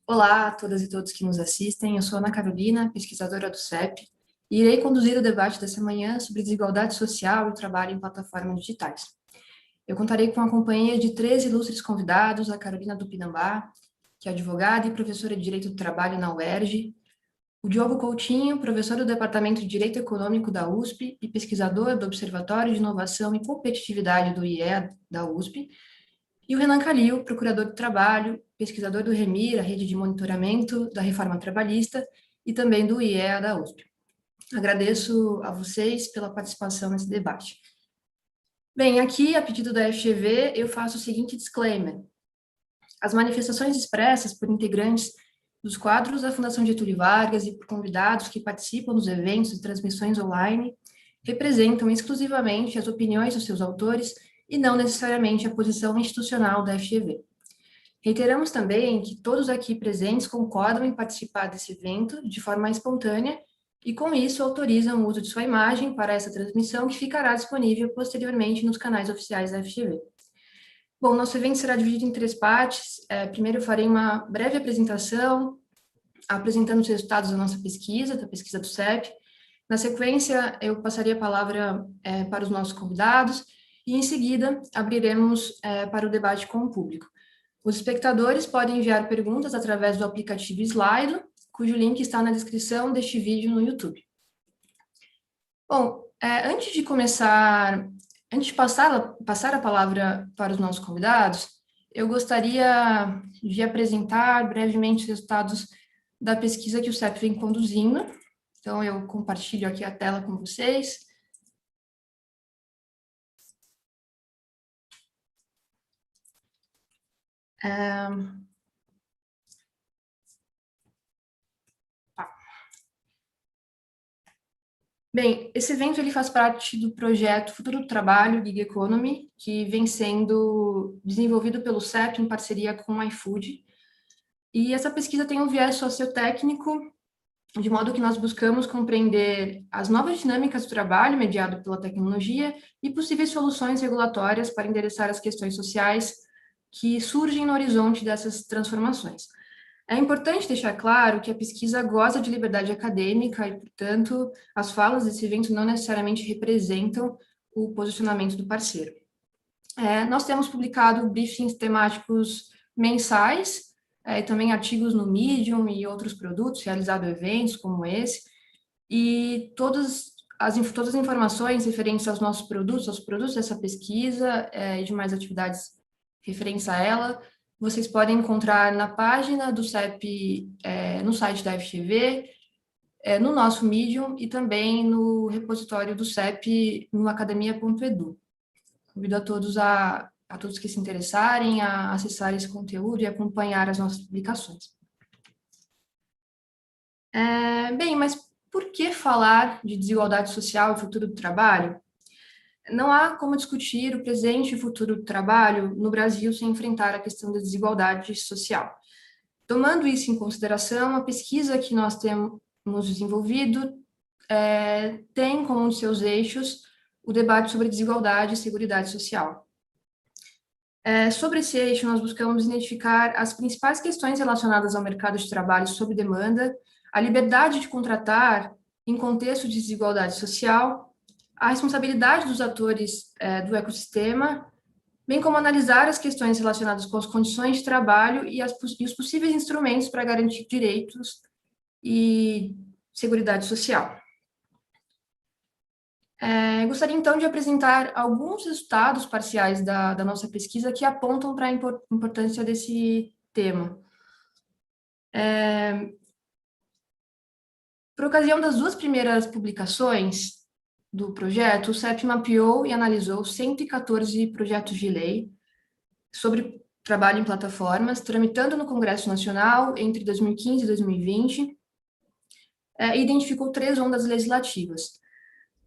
Olá a todas e todos que nos assistem. Eu sou Ana Carolina, pesquisadora do CEP, e irei conduzir o debate dessa manhã sobre desigualdade social e trabalho em plataformas digitais. Eu contarei com a companhia de três ilustres convidados: a Carolina Tupinambá, que é advogada e professora de Direito do Trabalho na UERJ, o Diogo Coutinho, professor do Departamento de Direito Econômico da USP e pesquisador do Observatório de Inovação e Competitividade do IEA da USP, e o Renan Calil, procurador do trabalho, pesquisador do REMIR, a rede de monitoramento da reforma trabalhista, e também do IEA da USP. Agradeço a vocês pela participação nesse debate. Bem, aqui, a pedido da FGV, eu faço o seguinte disclaimer. As manifestações expressas por integrantes dos quadros da Fundação Getúlio Vargas e por convidados que participam dos eventos e transmissões online representam exclusivamente as opiniões dos seus autores e não necessariamente a posição institucional da FGV. Reiteramos também que todos aqui presentes concordam em participar desse evento de forma espontânea e, com isso, autorizam o uso de sua imagem para essa transmissão, que ficará disponível posteriormente nos canais oficiais da FGV. Bom, nosso evento será dividido em três partes. Primeiro, eu farei uma breve apresentação, apresentando os resultados da nossa pesquisa, da pesquisa do CEP. Na sequência, eu passaria a palavra para os nossos convidados e, em seguida, abriremos para o debate com o público. Os espectadores podem enviar perguntas através do aplicativo Slido, cujo link está na descrição deste vídeo no YouTube. Bom, antes de passar a palavra para os nossos convidados, eu gostaria de apresentar brevemente os resultados da pesquisa que o CEP vem conduzindo. Então, eu compartilho aqui a tela com vocês. Bem, esse evento ele faz parte do projeto Futuro do Trabalho, Gig Economy, que vem sendo desenvolvido pelo CEP em parceria com o iFood. E essa pesquisa tem um viés sociotécnico, de modo que nós buscamos compreender as novas dinâmicas do trabalho mediado pela tecnologia e possíveis soluções regulatórias para endereçar as questões sociais que surgem no horizonte dessas transformações. É importante deixar claro que a pesquisa goza de liberdade acadêmica e, portanto, as falas desse evento não necessariamente representam o posicionamento do parceiro. Nós temos publicado briefings temáticos mensais, e também artigos no Medium e outros produtos, realizado eventos como esse, e todas as informações referentes aos nossos produtos, aos produtos dessa pesquisa e demais atividades referentes a ela, vocês podem encontrar na página do CEP, no site da FGV, no nosso Medium e também no repositório do CEP no academia.edu. Convido a todos que se interessarem a acessar esse conteúdo e acompanhar as nossas publicações. Bem, mas por que falar de desigualdade social e futuro do trabalho? Não há como discutir o presente e o futuro do trabalho no Brasil sem enfrentar a questão da desigualdade social. Tomando isso em consideração, a pesquisa que nós temos desenvolvido tem como um de seus eixos o debate sobre desigualdade e seguridade social. Sobre esse eixo, nós buscamos identificar as principais questões relacionadas ao mercado de trabalho sob demanda, a liberdade de contratar em contexto de desigualdade social, a responsabilidade dos atores do ecossistema, bem como analisar as questões relacionadas com as condições de trabalho e os possíveis instrumentos para garantir direitos e seguridade social. Gostaria, então, de apresentar alguns resultados parciais da nossa pesquisa que apontam para a importância desse tema. Por ocasião das duas primeiras publicações do projeto, o CEP mapeou e analisou 114 projetos de lei sobre trabalho em plataformas, tramitando no Congresso Nacional entre 2015 e 2020, e identificou 3 ondas legislativas.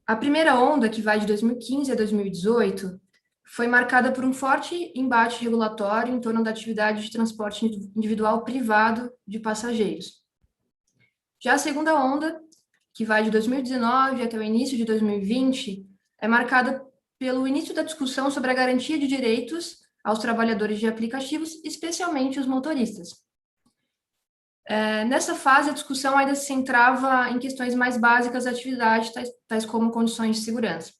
A primeira onda, que vai de 2015 a 2018, foi marcada por um forte embate regulatório em torno da atividade de transporte individual privado de passageiros. Já a segunda onda, que vai de 2019 até o início de 2020, é marcada pelo início da discussão sobre a garantia de direitos aos trabalhadores de aplicativos, especialmente os motoristas. Nessa fase, a discussão ainda se centrava em questões mais básicas da atividade, tais como condições de segurança.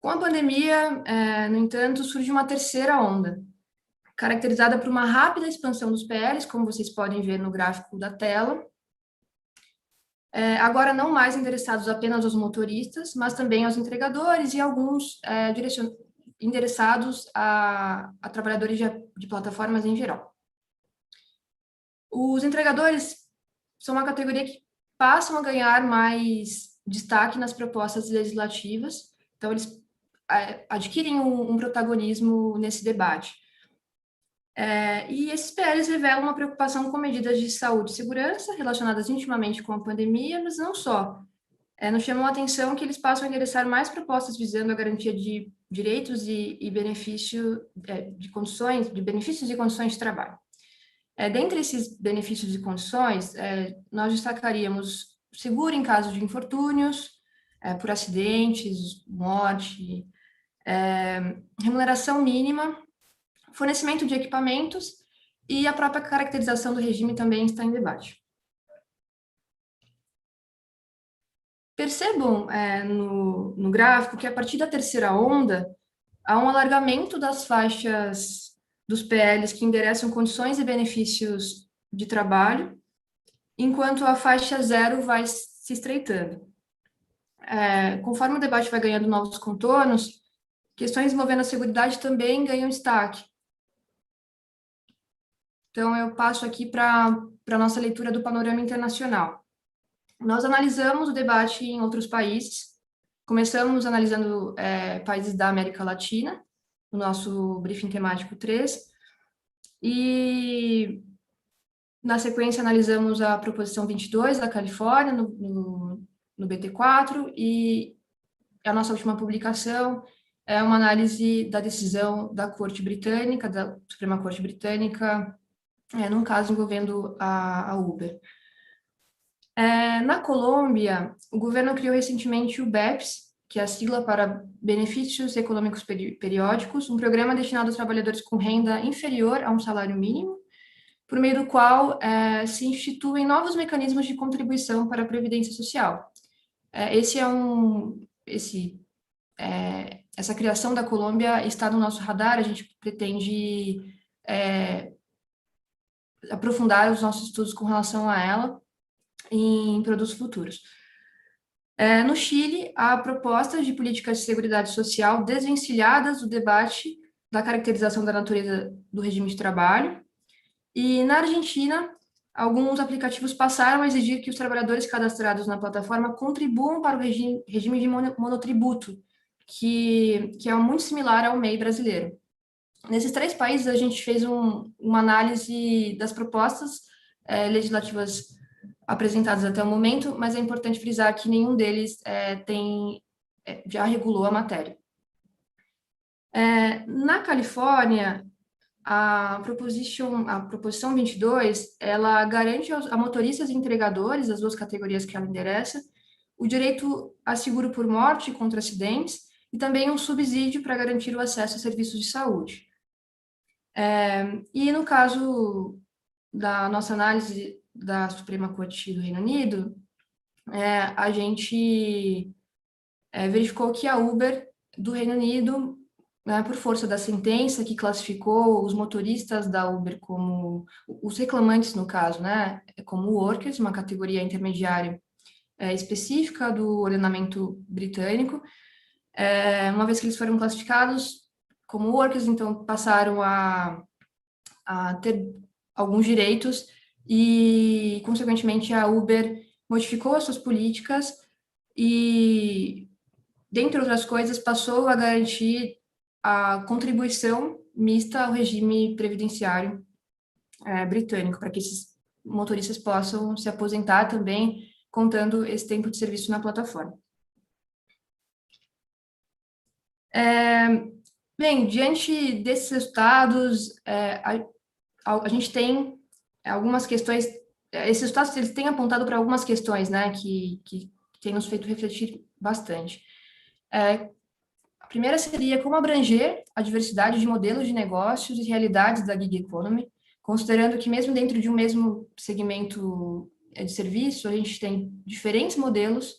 Com a pandemia, no entanto, surge uma terceira onda, caracterizada por uma rápida expansão dos PLs, como vocês podem ver no gráfico da tela, agora não mais endereçados apenas aos motoristas, mas também aos entregadores e alguns endereçados a trabalhadores de plataformas em geral. Os entregadores são uma categoria que passam a ganhar mais destaque nas propostas legislativas, então eles adquirem um protagonismo nesse debate. E esses PLs revelam uma preocupação com medidas de saúde e segurança relacionadas intimamente com a pandemia, mas não só. Nos chamam a atenção que eles passam a endereçar mais propostas visando a garantia de direitos e benefício, de benefícios e condições de trabalho. Dentre esses benefícios e condições, nós destacaríamos seguro em caso de infortúnios, por acidentes, morte, remuneração mínima, fornecimento de equipamentos e a própria caracterização do regime também está em debate. Percebam no gráfico que a partir da terceira onda há um alargamento das faixas dos PLs que endereçam condições e benefícios de trabalho, enquanto a faixa zero vai se estreitando. Conforme o debate vai ganhando novos contornos, questões envolvendo a seguridade também ganham destaque. Então, eu passo aqui para a nossa leitura do panorama internacional. Nós analisamos o debate em outros países, começamos analisando países da América Latina, no nosso briefing temático 3, e na sequência analisamos a proposição 22 da Califórnia, no BT4, e a nossa última publicação é uma análise da decisão da Corte Britânica, da Suprema Corte Britânica, num caso envolvendo a Uber. Na Colômbia, o governo criou recentemente o BEPS, que é a sigla para Benefícios Econômicos Periódicos, um programa destinado aos trabalhadores com renda inferior a um salário mínimo, por meio do qual se instituem novos mecanismos de contribuição para a Previdência Social. Essa criação da Colômbia está no nosso radar, a gente pretende aprofundar os nossos estudos com relação a ela em produtos futuros. No Chile, há propostas de políticas de seguridade social desvencilhadas do debate da caracterização da natureza do regime de trabalho. E na Argentina, alguns aplicativos passaram a exigir que os trabalhadores cadastrados na plataforma contribuam para o regime de monotributo, que é muito similar ao MEI brasileiro. Nesses 3 países, a gente fez uma análise das propostas legislativas apresentadas até o momento, mas é importante frisar que nenhum deles já regulou a matéria. Na Califórnia, a proposição 22, ela garante a motoristas e entregadores, as 2 categorias que ela endereça, o direito a seguro por morte contra acidentes e também um subsídio para garantir o acesso a serviços de saúde. E no caso da nossa análise da Suprema Corte do Reino Unido, a gente verificou que a Uber do Reino Unido, por força da sentença que classificou os motoristas da Uber como, os reclamantes no caso, como workers, uma categoria intermediária específica do ordenamento britânico, uma vez que eles foram classificados como workers, então passaram a ter alguns direitos e, consequentemente, a Uber modificou as suas políticas e, dentre outras coisas, passou a garantir a contribuição mista ao regime previdenciário britânico, para que esses motoristas possam se aposentar também, contando esse tempo de serviço na plataforma. Bem, diante desses resultados, a gente tem algumas questões, esses resultados eles têm apontado para algumas questões, que têm nos feito refletir bastante. A primeira seria como abranger a diversidade de modelos de negócios e realidades da gig economy, considerando que mesmo dentro de um mesmo segmento de serviço, a gente tem diferentes modelos,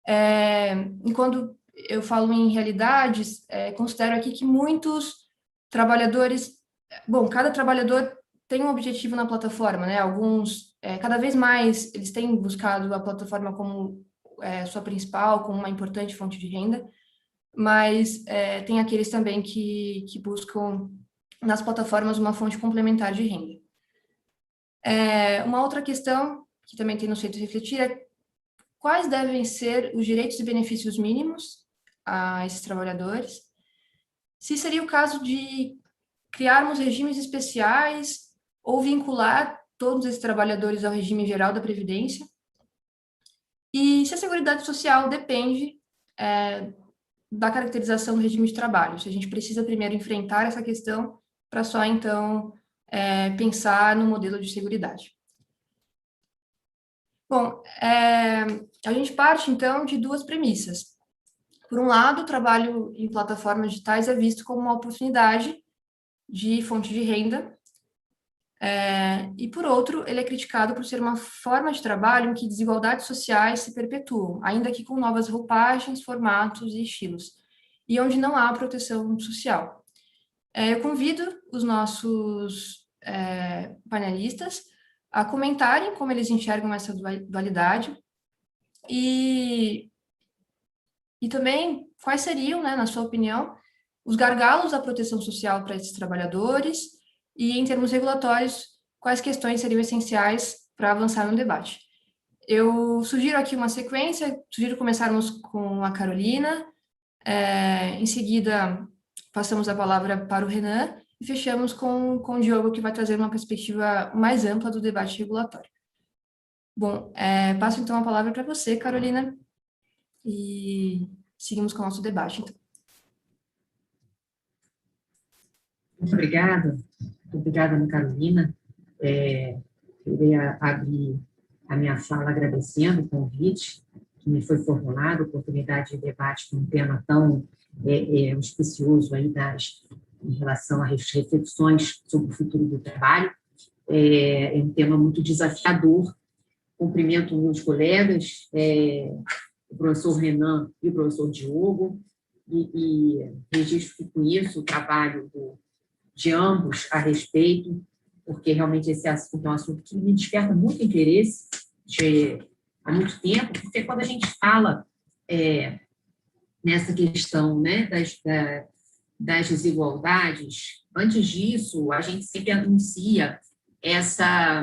e quando eu falo em realidades, considero aqui que muitos trabalhadores, bom, cada trabalhador tem um objetivo na plataforma, né? Alguns, cada vez mais, eles têm buscado a plataforma como sua principal, como uma importante fonte de renda, mas tem aqueles também que buscam nas plataformas uma fonte complementar de renda. Uma outra questão que também tem nos feito refletir é quais devem ser os direitos e benefícios mínimos a esses trabalhadores, se seria o caso de criarmos regimes especiais ou vincular todos esses trabalhadores ao regime geral da Previdência, e se a Seguridade Social depende da caracterização do regime de trabalho, se a gente precisa primeiro enfrentar essa questão para só, então, pensar no modelo de seguridade. Bom, a gente parte, então, de duas premissas. Por um lado, o trabalho em plataformas digitais é visto como uma oportunidade de fonte de renda, e, por outro, ele é criticado por ser uma forma de trabalho em que desigualdades sociais se perpetuam, ainda que com novas roupagens, formatos e estilos, e onde não há proteção social. Eu convido os nossos panelistas a comentarem como eles enxergam essa dualidade e também quais seriam, né, na sua opinião, os gargalos da proteção social para esses trabalhadores e, em termos regulatórios, quais questões seriam essenciais para avançar no debate. Eu sugiro aqui uma sequência, sugiro começarmos com a Carolina, em seguida passamos a palavra para o Renan e fechamos com o Diogo, que vai trazer uma perspectiva mais ampla do debate regulatório. Bom, passo então a palavra para você, Carolina, e seguimos com o nosso debate, então. Muito obrigada. Obrigada, Ana Carolina. Queria abrir a minha fala agradecendo o convite que me foi formulado, a oportunidade de debate com um tema tão auspicioso aí em relação às reflexões sobre o futuro do trabalho. É um tema muito desafiador. Cumprimento meus colegas, o professor Renan e o professor Diogo, e registro que conheço o trabalho de ambos a respeito, porque realmente esse assunto é um assunto que me desperta muito interesse há muito tempo, porque quando a gente fala nessa questão, né, das desigualdades, antes disso, a gente sempre anuncia essa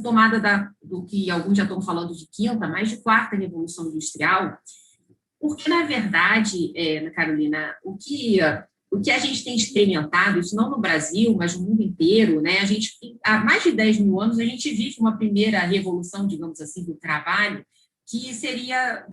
tomada do que alguns já estão falando de quinta, mas de quarta revolução industrial, porque, na verdade, Carolina, o que a gente tem experimentado, isso não no Brasil, mas no mundo inteiro, né? Há mais de 10 mil anos, a gente vive uma primeira revolução, digamos assim, do trabalho, que seria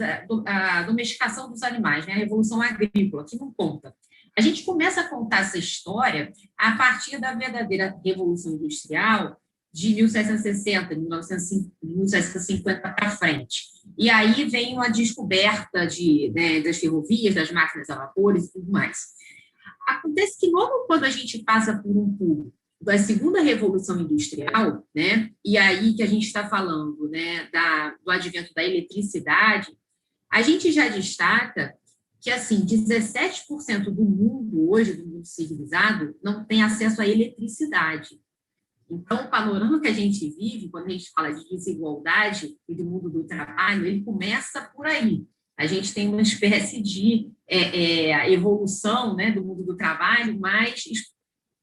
a domesticação dos animais, né? A revolução agrícola, que não conta. A gente começa a contar essa história a partir da verdadeira revolução industrial de 1760, 1750 para frente. E aí vem a descoberta das ferrovias, das máquinas a vapor e tudo mais. Acontece que logo quando a gente passa por um pulo da segunda revolução industrial, né, e aí que a gente está falando, né, do advento da eletricidade, a gente já destaca que, assim, 17% do mundo hoje, do mundo civilizado, não tem acesso à eletricidade. Então, o panorama que a gente vive, quando a gente fala de desigualdade e do mundo do trabalho, ele começa por aí. A gente tem uma espécie de evolução, né, do mundo do trabalho, mas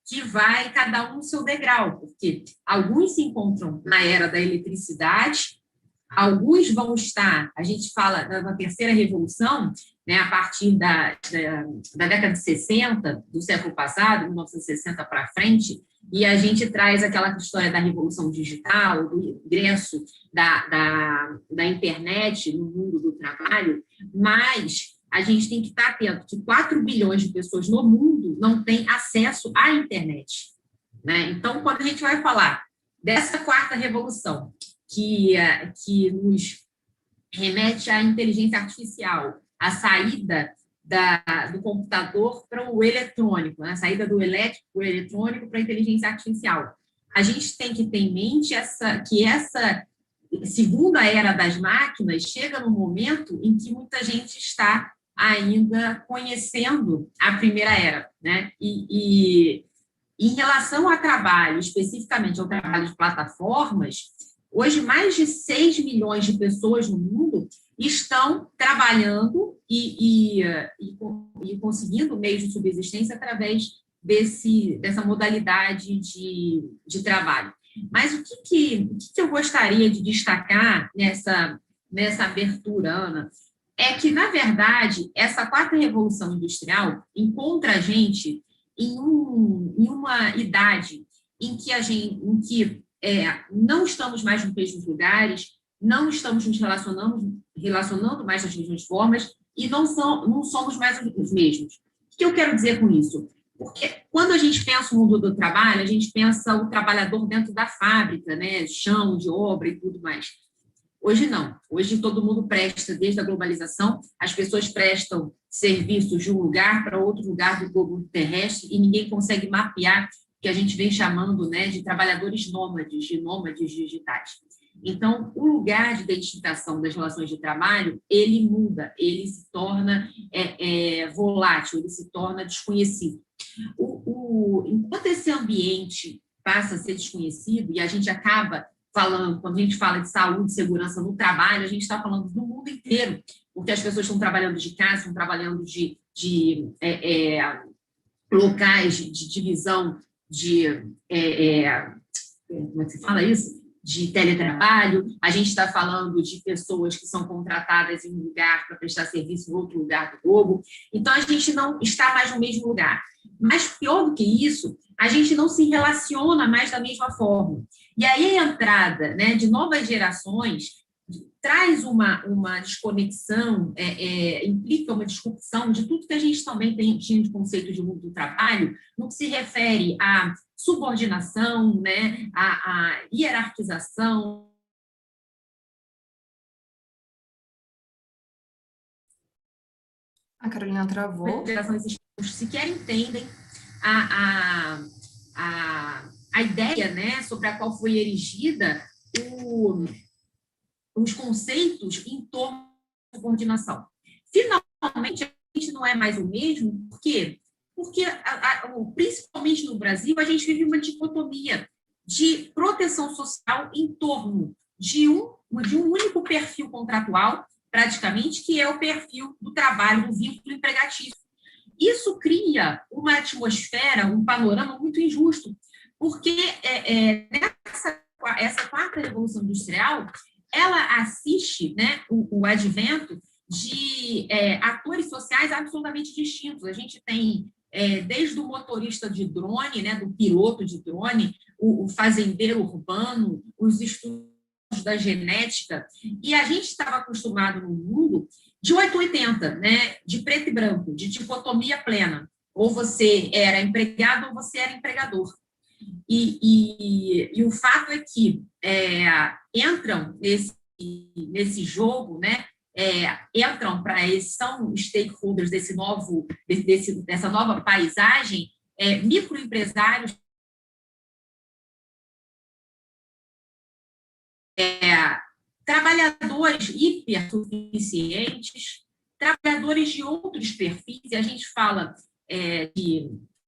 que vai cada um no seu degrau, porque alguns se encontram na era da eletricidade, alguns vão estar, a gente fala na terceira revolução, né, a partir da década de 60 do século passado, 1960 para frente, e a gente traz aquela história da revolução digital, do ingresso da internet no mundo do trabalho, mas a gente tem que estar atento que 4 bilhões de pessoas no mundo não têm acesso à internet, né? Então, quando a gente vai falar dessa quarta revolução, que nos remete à inteligência artificial, a saída do computador para o eletrônico, né? A saída do elétrico para o eletrônico para a inteligência artificial. a gente tem que ter em mente que essa segunda era das máquinas chega no momento em que muita gente está ainda conhecendo a primeira era, né? E em relação ao trabalho, especificamente ao trabalho de plataformas, hoje mais de 6 milhões de pessoas no mundo estão trabalhando e conseguindo meios de subsistência através dessa modalidade de trabalho. Mas o que eu gostaria de destacar nessa abertura, Ana, é que, na verdade, essa quarta revolução industrial encontra a gente em uma idade em que não estamos mais nos mesmos lugares, não estamos nos relacionando mais das mesmas formas e não somos mais os mesmos. O que eu quero dizer com isso? Porque quando a gente pensa o mundo do trabalho, a gente pensa o trabalhador dentro da fábrica, né? Chão de obra e tudo mais. Hoje não. Hoje todo mundo presta, desde a globalização, as pessoas prestam serviços de um lugar para outro lugar do globo terrestre e ninguém consegue mapear o que a gente vem chamando, né, de trabalhadores nômades, de nômades digitais. Então, o lugar de identificação das relações de trabalho, ele muda, ele se torna volátil, ele se torna desconhecido. Enquanto esse ambiente passa a ser desconhecido e a gente acaba falando, quando a gente fala de saúde e segurança no trabalho, a gente está falando do mundo inteiro, porque as pessoas estão trabalhando de casa, estão trabalhando de locais de divisão como é que se fala isso? De teletrabalho, a gente está falando de pessoas que são contratadas em um lugar para prestar serviço em outro lugar do globo. Então, a gente não está mais no mesmo lugar. Mas, pior do que isso, a gente não se relaciona mais da mesma forma. E aí, a entrada, né, de novas gerações traz uma desconexão, implica uma disrupção de tudo que a gente também tinha de conceito de mundo do trabalho, no que se refere à subordinação, né, à hierarquização. A Carolina travou. Sequer entendem a ideia, né, sobre a qual foi erigida os conceitos em torno da subordinação. Finalmente, a gente não é mais o mesmo, por quê? Porque, principalmente no Brasil, a gente vive uma dicotomia de proteção social em torno de um único perfil contratual, praticamente, que é o perfil do trabalho, do vínculo empregatício. Isso cria uma atmosfera, um panorama muito injusto, porque essa quarta revolução industrial, ela assiste, né, o advento de atores sociais absolutamente distintos. A gente tem, desde o motorista de drone, né, do piloto de drone, o fazendeiro urbano, os estudos da genética, e a gente estava acostumado no mundo de 880, né, de preto e branco, de dicotomia plena. Ou você era empregado ou você era empregador. E o fato é que entram nesse jogo, né, entram são stakeholders dessa nova paisagem, microempresários, trabalhadores hipersuficientes, trabalhadores de outros perfis, e a gente fala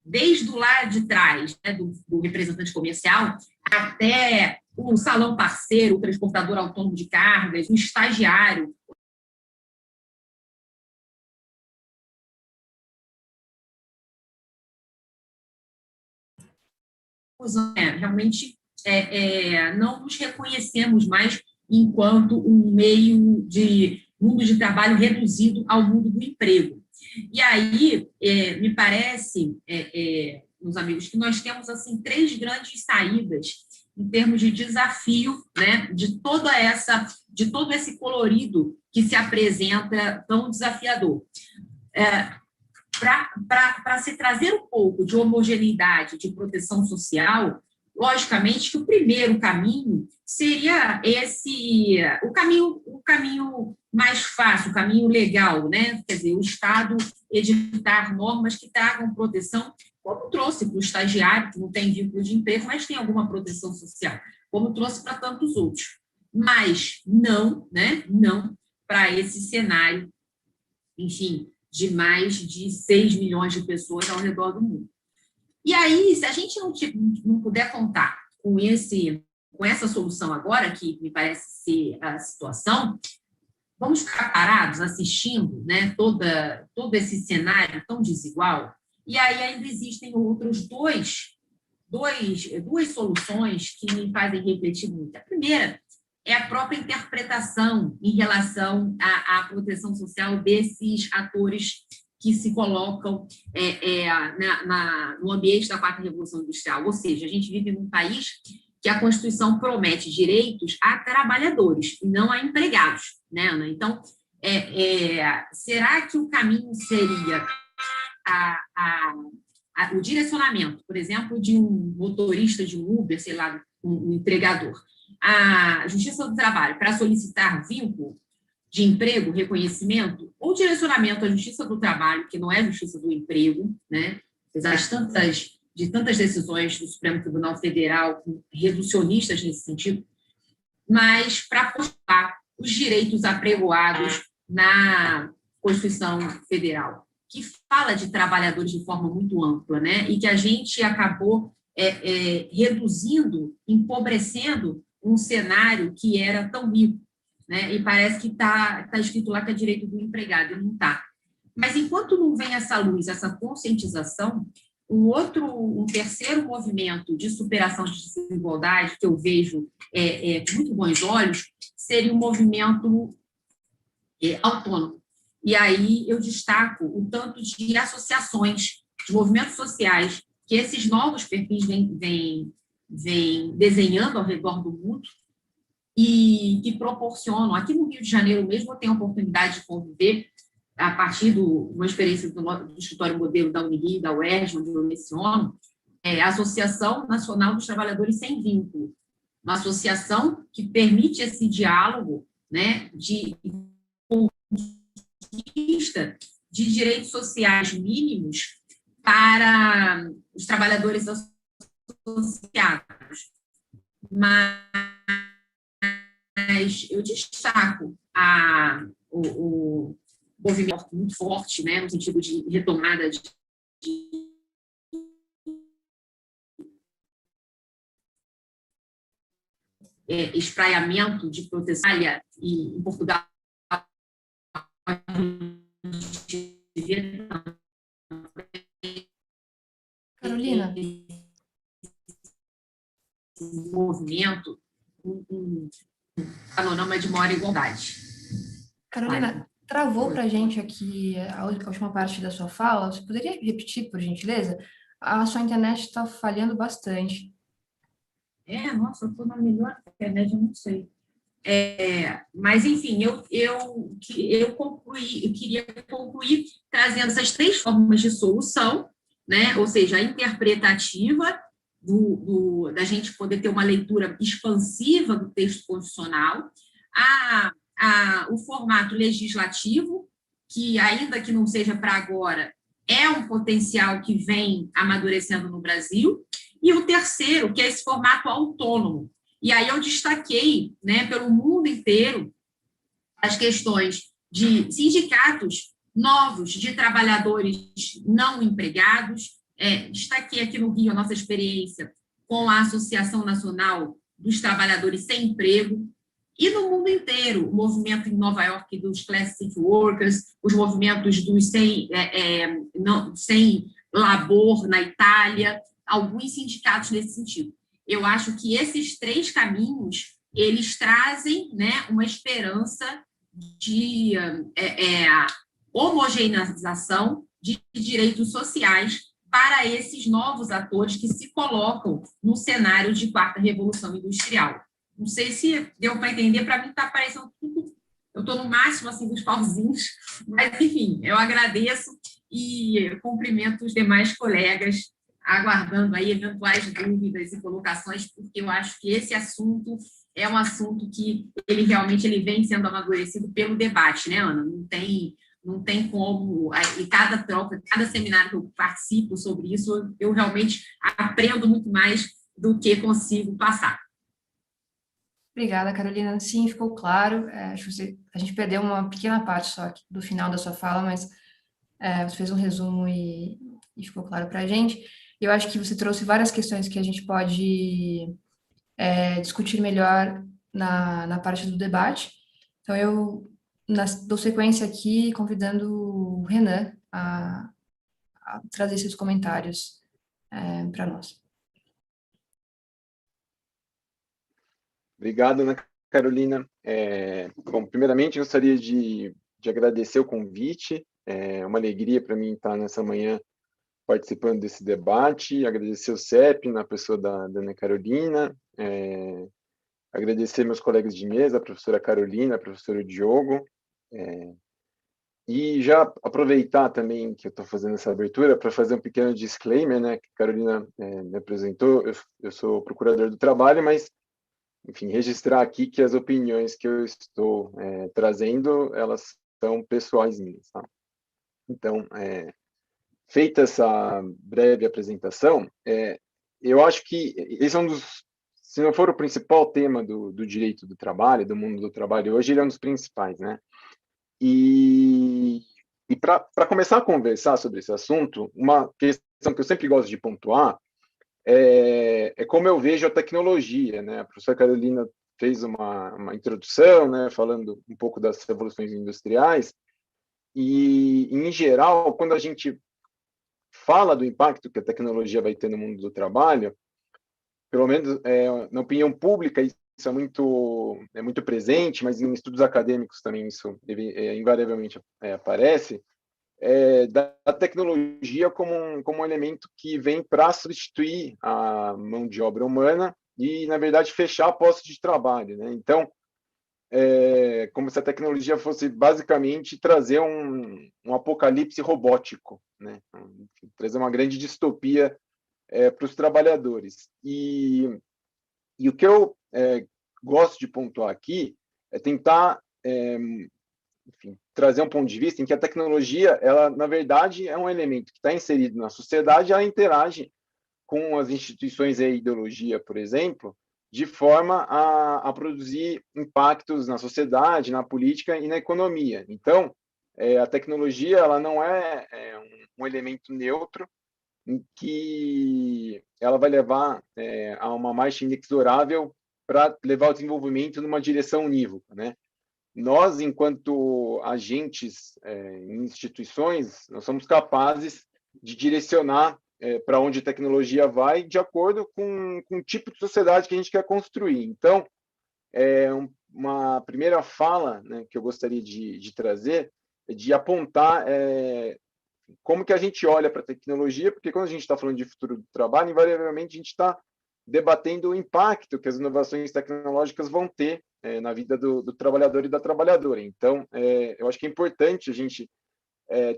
desde o lado de trás, né, do representante comercial, até o salão parceiro, o transportador autônomo de cargas, o estagiário. Realmente não nos reconhecemos mais enquanto um mundo de trabalho reduzido ao mundo do emprego. E aí, me parece, meus amigos, que nós temos assim 3 grandes saídas em termos de desafio, né, de todo esse colorido que se apresenta tão desafiador. Para se trazer um pouco de homogeneidade, de proteção social, logicamente que o primeiro caminho seria o caminho mais fácil, o caminho legal, né? Quer dizer, o Estado editar normas que tragam proteção como trouxe para o estagiário, que não tem vínculo de emprego, mas tem alguma proteção social, como trouxe para tantos outros. Mas não, né, não para esse cenário, enfim, de mais de 6 milhões de pessoas ao redor do mundo. E aí, se a gente não puder contar com essa solução agora, que me parece ser a situação, vamos ficar parados assistindo, né, todo esse cenário tão desigual? E aí ainda existem outros duas soluções que me fazem refletir muito. A primeira é a própria interpretação em relação à proteção social desses atores que se colocam no ambiente da quarta revolução industrial. Ou seja, a gente vive num país que a Constituição promete direitos a trabalhadores e não a empregados, né, Ana? Então, será que o caminho seria o direcionamento, por exemplo, de um motorista de um Uber, sei lá, um empregador, a Justiça do Trabalho para solicitar vínculo de emprego, reconhecimento, ou direcionamento à Justiça do Trabalho, que não é a Justiça do Emprego, né? Apesar de tantas decisões do Supremo Tribunal Federal reducionistas nesse sentido, mas para postar os direitos apregoados na Constituição Federal, que fala de trabalhadores de forma muito ampla, né? E que a gente acabou reduzindo, empobrecendo um cenário que era tão rico, né? E parece que tá escrito lá que é direito do empregado, e não está. Mas enquanto não vem essa luz, essa conscientização, um terceiro movimento de superação de desigualdade que eu vejo com muito bons olhos seria um movimento autônomo. E aí eu destaco o tanto de associações, de movimentos sociais que esses novos perfis vêm desenhando ao redor do mundo e que proporcionam. Aqui no Rio de Janeiro mesmo eu tenho a oportunidade de conviver a partir de uma experiência do escritório modelo da Unirio, da UERJ, onde eu leciono, a Associação Nacional dos Trabalhadores Sem Vínculo, uma associação que permite esse diálogo, né, de conquista de direitos sociais mínimos para os trabalhadores associados. Mas eu destaco o movimento muito forte, né, no sentido de retomada de espraiamento de proteção, e em Portugal Carolina, movimento, um panorama de maior igualdade. Carolina, travou para a gente aqui a última parte da sua fala. Você poderia repetir, por gentileza? A sua internet está falhando bastante. Nossa, eu estou na melhor internet, eu não sei. Mas, enfim, eu queria concluir trazendo essas três formas de solução, né? Ou seja, a interpretativa, da gente poder ter uma leitura expansiva do texto constitucional, o formato legislativo, que, ainda que não seja para agora, é um potencial que vem amadurecendo no Brasil, e o terceiro, que é esse formato autônomo. E aí eu destaquei, né, pelo mundo inteiro, as questões de sindicatos novos de trabalhadores não empregados. Destaquei aqui no Rio a nossa experiência com a Associação Nacional dos Trabalhadores Sem Emprego, e no mundo inteiro, o movimento em Nova York dos Class City Workers, os movimentos dos sem labor na Itália, alguns sindicatos nesse sentido. Eu acho que esses três caminhos, eles trazem, né, uma esperança de homogeneização de direitos sociais para esses novos atores que se colocam no cenário de quarta revolução industrial. Não sei se deu para entender, para mim está parecendo tudo, eu estou no máximo assim, dos pauzinhos, mas, enfim, eu agradeço e cumprimento os demais colegas, aguardando aí eventuais dúvidas e colocações, porque eu acho que esse assunto é um assunto que ele realmente vem sendo amadurecido pelo debate, né, Ana? não tem como, e cada troca, cada seminário que eu participo sobre isso, eu realmente aprendo muito mais do que consigo passar. Obrigada, Carolina. Sim, ficou claro. Acho que a gente perdeu uma pequena parte só aqui do final da sua fala, mas você fez um resumo e ficou claro para a gente. Eu acho que você trouxe várias questões que a gente pode discutir melhor na parte do debate. Então, eu dou sequência aqui, convidando o Renan a trazer esses comentários para nós. Obrigado, Ana Carolina. Bom, primeiramente, gostaria de agradecer o convite. É uma alegria para mim estar nessa manhã participando desse debate. Agradecer o CEP, na pessoa da Ana Carolina. Agradecer meus colegas de mesa, a professora Carolina, a professora Diogo. E já aproveitar também que eu estou fazendo essa abertura para fazer um pequeno disclaimer, né, que a Carolina me apresentou. Eu sou procurador do trabalho, mas, enfim, registrar aqui que as opiniões que eu estou trazendo, elas são pessoais minhas, tá? Então, feita essa breve apresentação, eu acho que esse é um dos, se não for o principal tema do direito do trabalho, do mundo do trabalho hoje, ele é um dos principais, né? E para começar a conversar sobre esse assunto, uma questão que eu sempre gosto de pontuar é como eu vejo a tecnologia, né? A professora Carolina fez uma introdução, né, falando um pouco das revoluções industriais, e, em geral, quando a gente fala do impacto que a tecnologia vai ter no mundo do trabalho, pelo menos na opinião pública, isso é muito presente, mas em estudos acadêmicos também isso invariavelmente aparece, da tecnologia como um elemento que vem para substituir a mão de obra humana e, na verdade, fechar postos de trabalho, né? Então, como se a tecnologia fosse basicamente trazer um apocalipse robótico, né? Trazer uma grande distopia para os trabalhadores. E o que eu gosto de pontuar aqui é tentar, enfim, trazer um ponto de vista em que a tecnologia, ela, na verdade, é um elemento que está inserido na sociedade, ela interage com as instituições e a ideologia, por exemplo, de forma a produzir impactos na sociedade, na política e na economia. Então, a tecnologia, ela não é um elemento neutro, em que ela vai levar a uma marcha inexorável para levar o desenvolvimento numa direção unívoca, né? Nós, enquanto agentes em instituições, nós somos capazes de direcionar para onde a tecnologia vai de acordo com o tipo de sociedade que a gente quer construir. Então, uma primeira fala, né, que eu gostaria de trazer é de apontar como que a gente olha para a tecnologia, porque quando a gente está falando de futuro do trabalho, invariavelmente a gente está debatendo o impacto que as inovações tecnológicas vão ter na vida do trabalhador e da trabalhadora. Então, eu acho que é importante a gente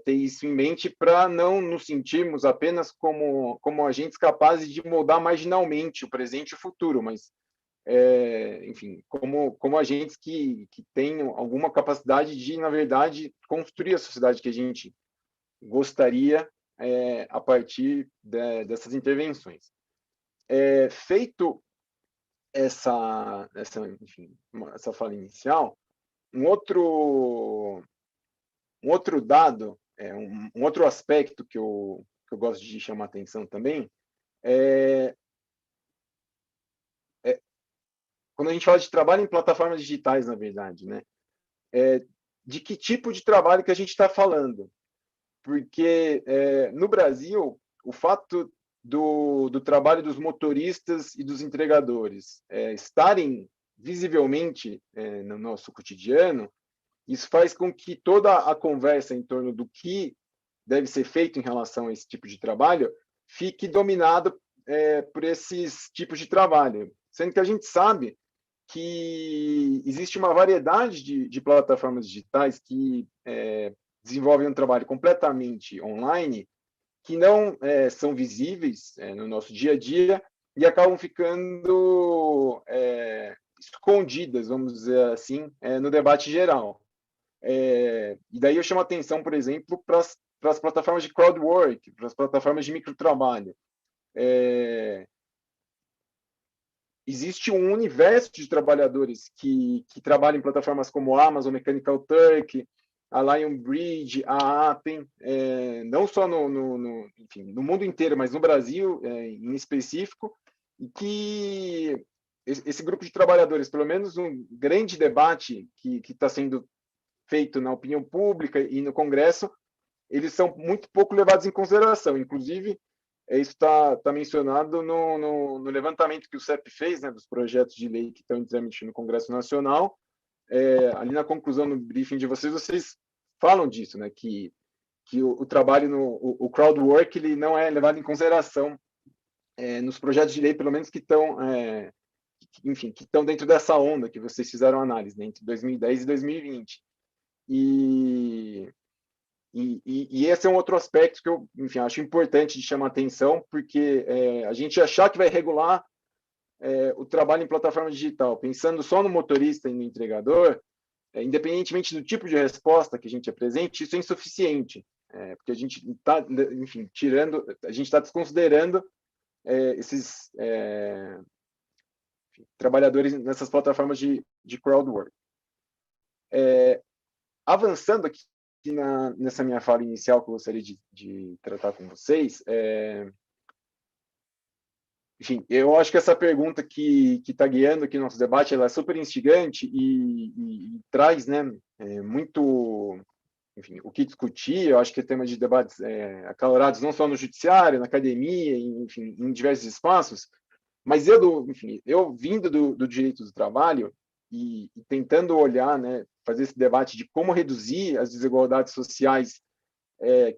ter isso em mente para não nos sentirmos apenas como agentes capazes de moldar marginalmente o presente e o futuro, mas, enfim, como agentes que tenham alguma capacidade de, na verdade, construir a sociedade que a gente gostaria a partir dessas intervenções. Feito enfim, essa fala inicial, um outro dado, um outro aspecto que eu gosto de chamar a atenção também é quando a gente fala de trabalho em plataformas digitais, na verdade, né? De que tipo de trabalho que a gente está falando? Porque no Brasil, o fato do trabalho dos motoristas e dos entregadores estarem visivelmente no nosso cotidiano, isso faz com que toda a conversa em torno do que deve ser feito em relação a esse tipo de trabalho fique dominado por esses tipos de trabalho, sendo que a gente sabe que existe uma variedade de plataformas digitais que desenvolvem um trabalho completamente online, que não são visíveis no nosso dia a dia e acabam ficando escondidas, vamos dizer assim, no debate geral. E daí eu chamo a atenção, por exemplo, para as plataformas de crowdwork, para as plataformas de microtrabalho. Existe um universo de trabalhadores que trabalham em plataformas como a Amazon, Mechanical Turk, a Lionbridge, a Appen, não só enfim, no mundo inteiro, mas no Brasil em específico, e que esse grupo de trabalhadores, pelo menos um grande debate que está sendo feito na opinião pública e no Congresso, eles são muito pouco levados em consideração. Inclusive, isso está mencionado no levantamento que o CEP fez, né, dos projetos de lei que estão em trâmite no Congresso Nacional. Ali na conclusão, no briefing de vocês falam disso, né, que o trabalho o crowdwork ele não é levado em consideração nos projetos de lei, pelo menos que estão, enfim, que estão dentro dessa onda que vocês fizeram análise, né, entre 2010 e 2020. E esse é um outro aspecto que eu, enfim, acho importante de chamar a atenção, porque a gente achar que vai regular o trabalho em plataforma digital, pensando só no motorista e no entregador, independentemente do tipo de resposta que a gente apresente, isso é insuficiente, porque a gente está, enfim, a gente está desconsiderando esses trabalhadores nessas plataformas de crowdwork. Avançando aqui nessa minha fala inicial que eu gostaria de tratar com vocês, enfim, eu acho que essa pergunta que está guiando aqui o nosso debate, ela é super instigante e traz, né, muito, enfim, o que discutir. Eu acho que é tema de debates acalorados não só no judiciário, na academia, enfim, em diversos espaços, mas enfim, eu vindo do direito do trabalho e tentando olhar, né, fazer esse debate de como reduzir as desigualdades sociais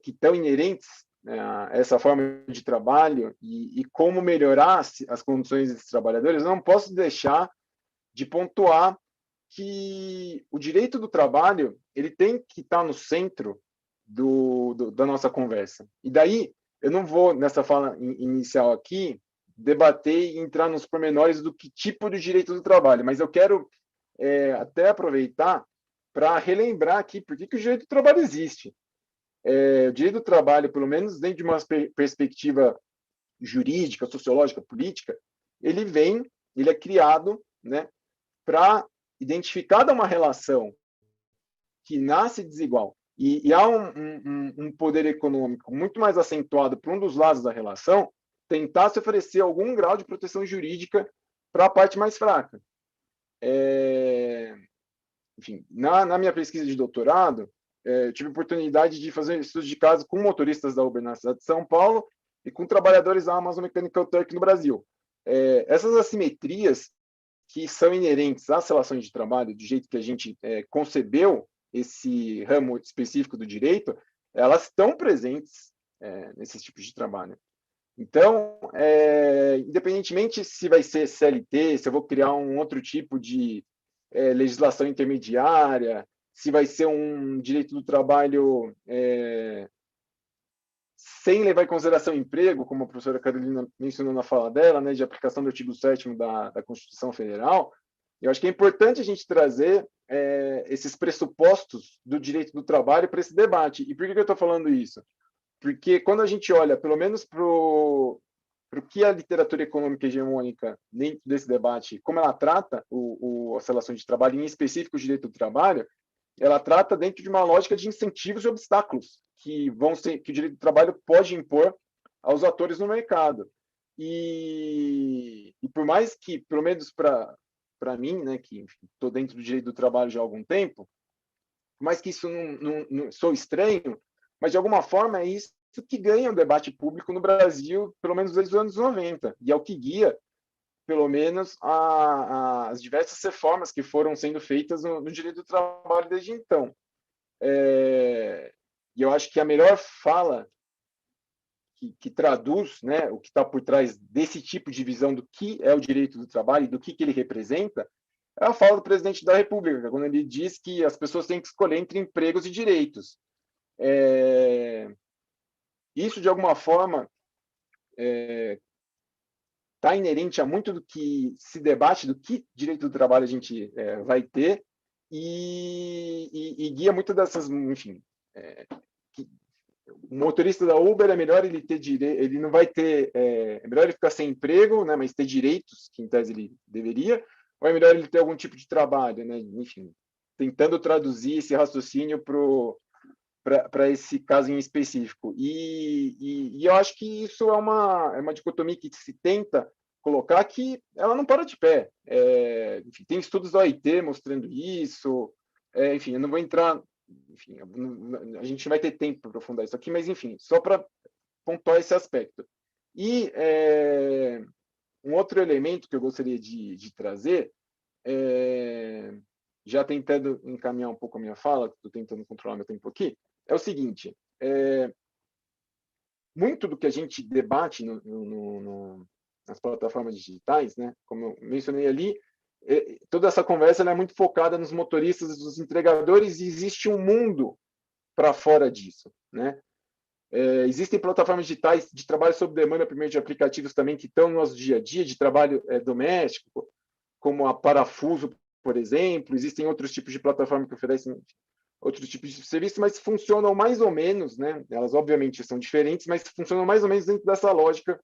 que estão inerentes a essa forma de trabalho e como melhorar as condições desses trabalhadores, eu não posso deixar de pontuar que o direito do trabalho ele tem que estar no centro da nossa conversa. E daí, eu não vou, nessa fala inicial aqui, debater e entrar nos pormenores do que tipo de direito do trabalho, mas eu quero até aproveitar para relembrar aqui por que o direito do trabalho existe. O direito do trabalho, pelo menos dentro de uma perspectiva jurídica, sociológica, política, ele é criado, né, para identificar uma relação que nasce desigual e há um poder econômico muito mais acentuado para um dos lados da relação, tentar se oferecer algum grau de proteção jurídica para a parte mais fraca. Enfim, na minha pesquisa de doutorado, eu tive a oportunidade de fazer estudos de caso com motoristas da Uber na cidade de São Paulo e com trabalhadores da Amazon Mechanical Turk no Brasil. Essas assimetrias que são inerentes às relações de trabalho, do jeito que a gente concebeu esse ramo específico do direito, elas estão presentes nesses tipos de trabalho. Então, independentemente se vai ser CLT, se eu vou criar um outro tipo de legislação intermediária, se vai ser um direito do trabalho sem levar em consideração emprego, como a professora Carolina mencionou na fala dela, né, de aplicação do artigo 7º da Constituição Federal, eu acho que é importante a gente trazer esses pressupostos do direito do trabalho para esse debate. E por que eu estou falando isso? Porque quando a gente olha, pelo menos para o que a literatura econômica hegemônica, dentro desse debate, como ela trata as relações de trabalho, em específico o direito do trabalho, ela trata dentro de uma lógica de incentivos e obstáculos que o direito do trabalho pode impor aos atores no mercado. E por mais que, pelo menos para mim, né, que estou dentro do direito do trabalho já há algum tempo, por mais que isso não sou estranho, mas de alguma forma é isso que ganha o debate público no Brasil, pelo menos desde os anos 90, e é o que guia, pelo menos, as diversas reformas que foram sendo feitas no direito do trabalho desde então. E eu acho que a melhor fala que traduz, né, o que está por trás desse tipo de visão do que é o direito do trabalho e do que ele representa, é a fala do presidente da República, quando ele diz que as pessoas têm que escolher entre empregos e direitos. Isso, de alguma forma, está inerente a muito do que se debate, do que direito do trabalho a gente vai ter, e guia muitas dessas, enfim, o motorista da Uber é melhor ele ter direito, ele não vai ter, é melhor ele ficar sem emprego, né, mas ter direitos, que em tese ele deveria, ou é melhor ele ter algum tipo de trabalho, né, enfim, tentando traduzir esse raciocínio para esse caso em específico. E eu acho que isso é uma dicotomia que se tenta colocar que ela não para de pé. Enfim, tem estudos da OIT mostrando isso, enfim, eu não vou entrar, enfim, a gente vai ter tempo para aprofundar isso aqui, mas enfim, só para pontuar esse aspecto. E um outro elemento que eu gostaria de trazer, já tentando encaminhar um pouco a minha fala, estou tentando controlar meu tempo aqui, é o seguinte, muito do que a gente debate nas plataformas digitais, né, como eu mencionei ali, toda essa conversa é muito focada nos motoristas, nos entregadores, e existe um mundo para fora disso, né? Existem plataformas digitais de trabalho sob demanda por meio de aplicativos também que estão no nosso dia a dia, de trabalho doméstico, como a Parafuso, por exemplo. Existem outros tipos de plataformas que oferecem outros tipos de serviços, mas funcionam mais ou menos, né? Elas obviamente são diferentes, mas funcionam mais ou menos dentro dessa lógica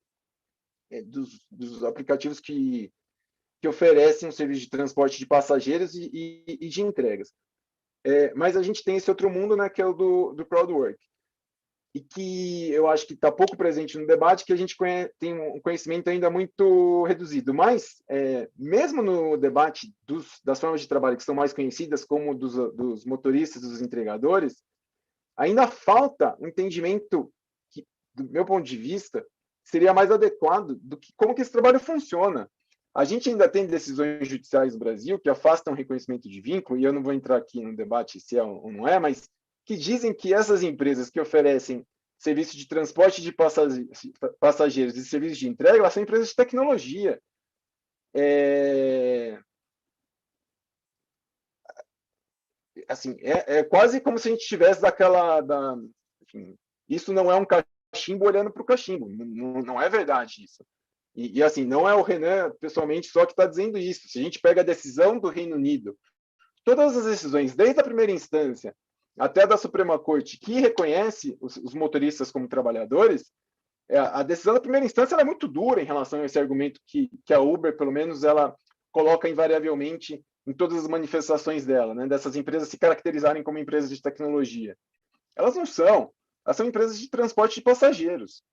dos aplicativos que oferecem um serviço de transporte de passageiros e de entregas. Mas a gente tem esse outro mundo, né, que é o do crowdwork, e que eu acho que está pouco presente no debate, que a gente tem um conhecimento ainda muito reduzido. Mas, mesmo no debate das formas de trabalho que são mais conhecidas, como dos motoristas, dos entregadores, ainda falta um entendimento que, do meu ponto de vista, seria mais adequado do que como que esse trabalho funciona. A gente ainda tem decisões judiciais no Brasil que afastam o reconhecimento de vínculo, e eu não vou entrar aqui no debate se é ou não é, mas que dizem que essas empresas que oferecem serviço de transporte de passageiros e serviços de entrega, elas são empresas de tecnologia. Assim, é quase como se a gente tivesse enfim, isso não é um cachimbo olhando para o cachimbo, não é verdade isso. E assim, não é o Renan pessoalmente só que está dizendo isso. Se a gente pega a decisão do Reino Unido, todas as decisões, desde a primeira instância até da Suprema Corte, que reconhece os motoristas como trabalhadores, a decisão da primeira instância é muito dura em relação a esse argumento que a Uber, pelo menos, ela coloca invariavelmente em todas as manifestações dela, né, dessas empresas se caracterizarem como empresas de tecnologia. Elas não são. Elas são empresas de transporte de passageiros.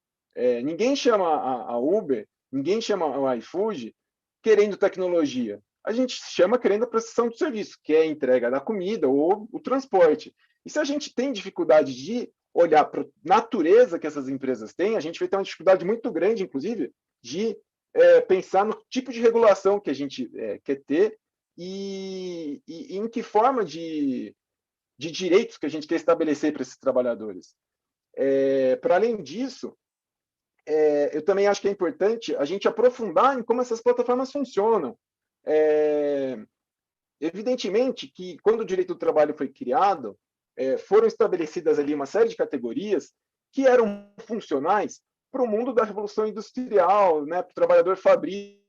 Ninguém chama a Uber, ninguém chama o iFood querendo tecnologia. A gente chama querendo a prestação de serviço, que é a entrega da comida ou o transporte. E se a gente tem dificuldade de olhar para a natureza que essas empresas têm, a gente vai ter uma dificuldade muito grande, inclusive, de pensar no tipo de regulação que a gente quer ter e em que forma de direitos que a gente quer estabelecer para esses trabalhadores. Para além disso, eu também acho que é importante a gente aprofundar em como essas plataformas funcionam. Evidentemente que, quando o direito do trabalho foi criado, foram estabelecidas ali uma série de categorias que eram funcionais para o mundo da Revolução Industrial, né, para o trabalhador fabril,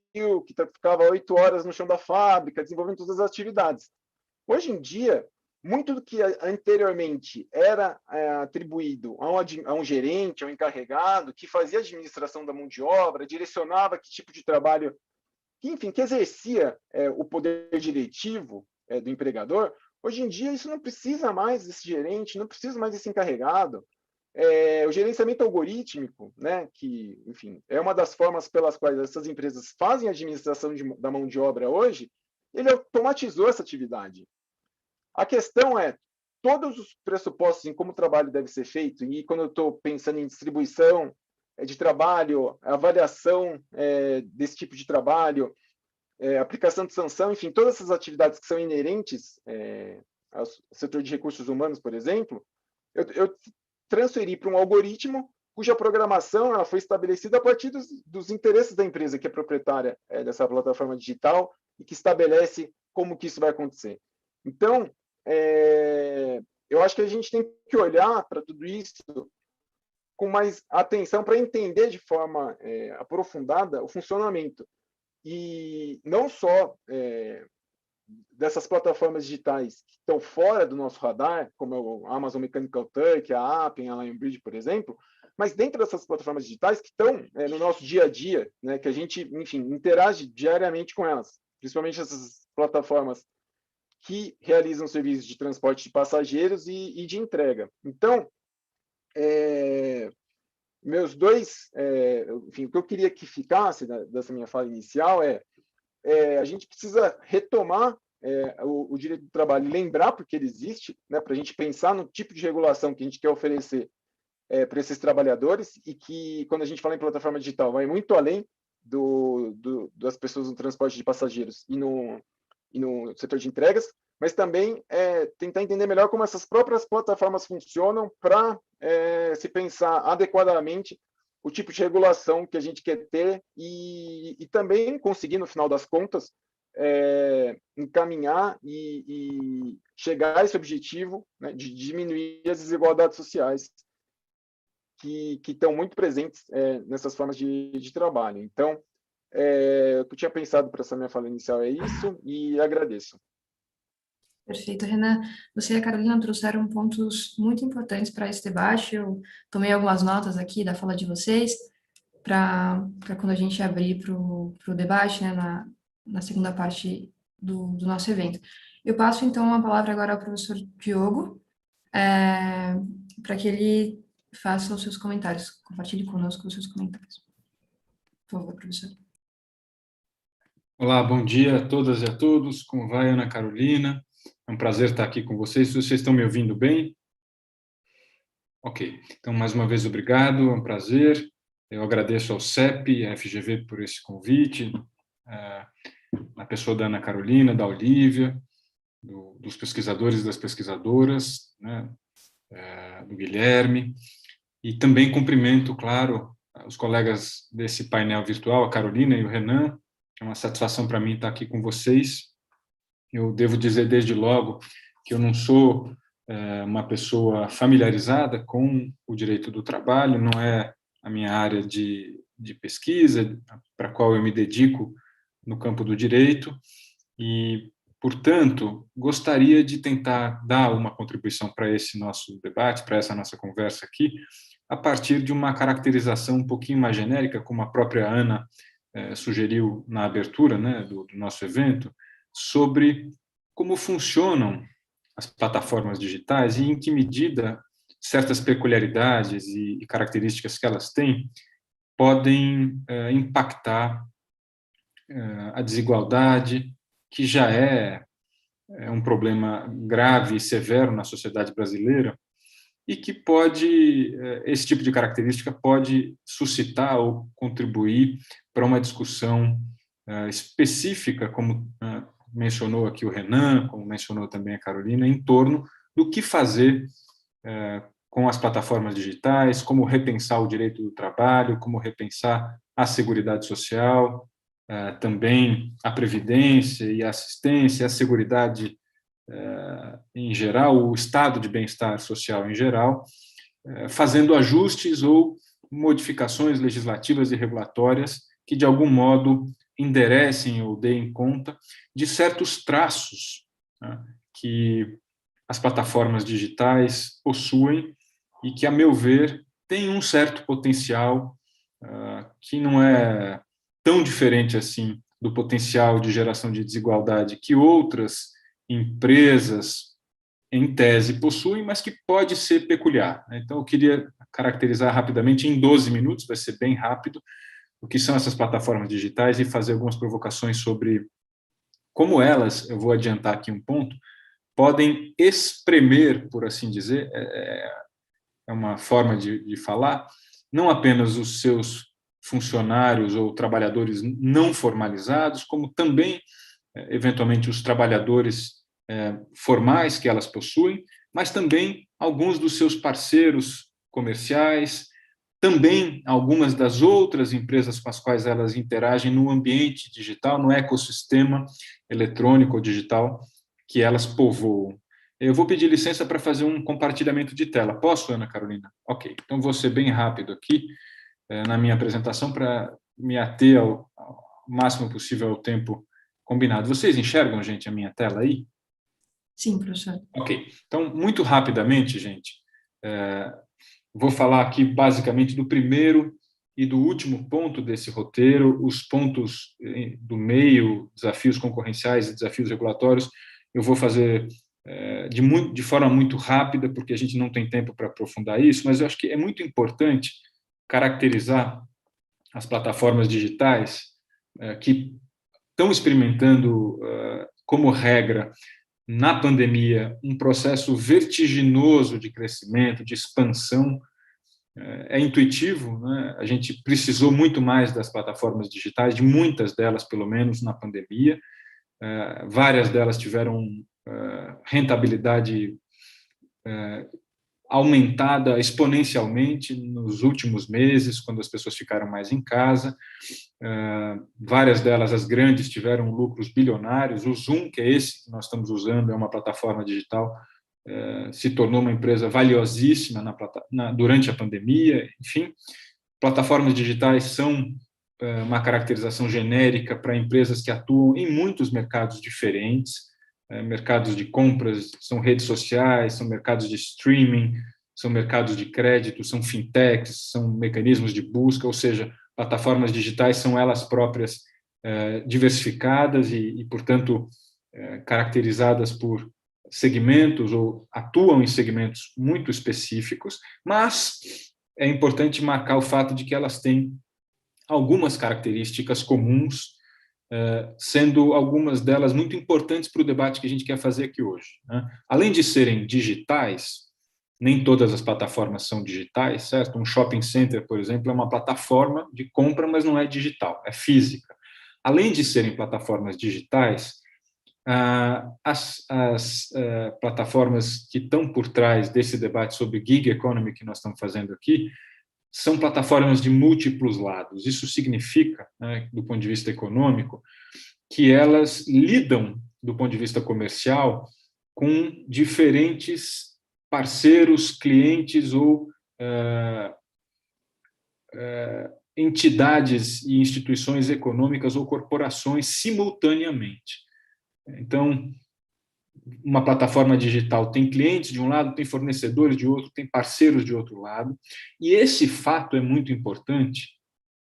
que ficava 8 horas no chão da fábrica, desenvolvendo todas as atividades. Hoje em dia, muito do que anteriormente era atribuído a um gerente, a um encarregado, que fazia a administração da mão de obra, direcionava que tipo de trabalho, que exercia o poder diretivo do empregador, hoje em dia isso não precisa mais desse gerente, não precisa mais desse encarregado. O gerenciamento algorítmico, né, que, enfim, é uma das formas pelas quais essas empresas fazem a administração da mão de obra hoje, ele automatizou essa atividade. A questão é, todos os pressupostos em como o trabalho deve ser feito, e quando eu estou pensando em distribuição de trabalho, avaliação desse tipo de trabalho, aplicação de sanção, enfim, todas essas atividades que são inerentes ao setor de recursos humanos, por exemplo, eu transferi para um algoritmo cuja programação ela foi estabelecida a partir dos interesses da empresa que é proprietária dessa plataforma digital e que estabelece como que isso vai acontecer. Então, eu acho que a gente tem que olhar para tudo isso com mais atenção para entender de forma aprofundada o funcionamento. E não só dessas plataformas digitais que estão fora do nosso radar, como a Amazon Mechanical Turk, a Appen, a Lionbridge, por exemplo, mas dentro dessas plataformas digitais que estão no nosso dia a dia, né, que a gente, enfim, interage diariamente com elas, principalmente essas plataformas que realizam serviços de transporte de passageiros e de entrega. Então, meus dois, enfim, o que eu queria que ficasse dessa minha fala inicial a gente precisa retomar o direito do trabalho e lembrar porque ele existe, né, para a gente pensar no tipo de regulação que a gente quer oferecer para esses trabalhadores e que, quando a gente fala em plataforma digital, vai muito além das pessoas no transporte de passageiros e no setor de entregas, mas também tentar entender melhor como essas próprias plataformas funcionam para se pensar adequadamente o tipo de regulação que a gente quer ter e também conseguir, no final das contas, encaminhar e chegar a esse objetivo, né, de diminuir as desigualdades sociais que estão muito presentes nessas formas de trabalho. Então, o que eu tinha pensado para essa minha fala inicial é isso, e agradeço. Perfeito, Renan. Você e a Carolina trouxeram pontos muito importantes para esse debate. Eu tomei algumas notas aqui da fala de vocês, para quando a gente abrir para o debate, né, na segunda parte do nosso evento. Eu passo, então, a palavra agora ao professor Diogo, para que ele faça os seus comentários, compartilhe conosco os seus comentários. Por favor, professor. Olá, bom dia a todas e a todos. Como vai, Ana Carolina? É um prazer estar aqui com vocês. Vocês estão me ouvindo bem? Ok. Então, mais uma vez, obrigado. É um prazer. Eu agradeço ao CEP e à FGV por esse convite, na pessoa da Ana Carolina, da Olívia, dos pesquisadores e das pesquisadoras, né, do Guilherme. E também cumprimento, claro, os colegas desse painel virtual, a Carolina e o Renan. É uma satisfação para mim estar aqui com vocês. Eu devo dizer desde logo que eu não sou uma pessoa familiarizada com o direito do trabalho, não é a minha área de pesquisa para a qual eu me dedico no campo do direito e, portanto, gostaria de tentar dar uma contribuição para esse nosso debate, para essa nossa conversa aqui, a partir de uma caracterização um pouquinho mais genérica, como a própria Ana sugeriu na abertura, né, do nosso evento, sobre como funcionam as plataformas digitais e em que medida certas peculiaridades e características que elas têm podem impactar a desigualdade, que já é um problema grave e severo na sociedade brasileira, e que esse tipo de característica pode suscitar ou contribuir para uma discussão específica, como mencionou aqui o Renan, como mencionou também a Carolina, em torno do que fazer com as plataformas digitais, como repensar o direito do trabalho, como repensar a seguridade social, também a previdência e a assistência, a seguridade em geral, o estado de bem-estar social em geral, fazendo ajustes ou modificações legislativas e regulatórias que, de algum modo, enderecem ou deem conta de certos traços que as plataformas digitais possuem e que, a meu ver, têm um certo potencial que não é tão diferente assim do potencial de geração de desigualdade que outras empresas, em tese, possuem, mas que pode ser peculiar. Então, eu queria caracterizar rapidamente, em 12 minutos, vai ser bem rápido, o que são essas plataformas digitais e fazer algumas provocações sobre como elas, eu vou adiantar aqui um ponto, podem espremer, por assim dizer, é uma forma de falar, não apenas os seus funcionários ou trabalhadores não formalizados, como também, eventualmente, os trabalhadores formais que elas possuem, mas também alguns dos seus parceiros comerciais, também algumas das outras empresas com as quais elas interagem no ambiente digital, no ecossistema eletrônico ou digital que elas povoam. Eu vou pedir licença para fazer um compartilhamento de tela. Posso, Ana Carolina? Ok. Então, vou ser bem rápido aqui na minha apresentação para me ater ao máximo possível ao tempo Combinado. Vocês enxergam, gente, a minha tela aí? Sim, professor. Ok. Então, muito rapidamente, gente, vou falar aqui basicamente do primeiro e do último ponto desse roteiro, os pontos do meio, desafios concorrenciais e desafios regulatórios. Eu vou fazer de forma muito rápida, porque a gente não tem tempo para aprofundar isso, mas eu acho que é muito importante caracterizar as plataformas digitais que estão experimentando, como regra, na pandemia, um processo vertiginoso de crescimento, de expansão. É intuitivo, né? A gente precisou muito mais das plataformas digitais, de muitas delas, pelo menos, na pandemia. Várias delas tiveram rentabilidade aumentada exponencialmente nos últimos meses, quando as pessoas ficaram mais em casa. Várias delas, as grandes, tiveram lucros bilionários. O Zoom, que é esse que nós estamos usando, é uma plataforma digital, se tornou uma empresa valiosíssima durante a pandemia. Enfim, plataformas digitais são uma caracterização genérica para empresas que atuam em muitos mercados diferentes. Mercados de compras, são redes sociais, são mercados de streaming, são mercados de crédito, são fintechs, são mecanismos de busca, ou seja, plataformas digitais são elas próprias diversificadas e portanto, caracterizadas por segmentos ou atuam em segmentos muito específicos, mas é importante marcar o fato de que elas têm algumas características comuns, sendo algumas delas muito importantes para o debate que a gente quer fazer aqui hoje, né? Além de serem digitais, nem todas as plataformas são digitais, certo? Um shopping center, por exemplo, é uma plataforma de compra, mas não é digital, é física. Além de serem plataformas digitais, as plataformas que estão por trás desse debate sobre gig economy que nós estamos fazendo aqui são plataformas de múltiplos lados. Isso significa, né, do ponto de vista econômico, que elas lidam, do ponto de vista comercial, com diferentes parceiros, clientes ou entidades e instituições econômicas ou corporações simultaneamente. Então, uma plataforma digital tem clientes de um lado, tem fornecedores de outro, tem parceiros de outro lado, e esse fato é muito importante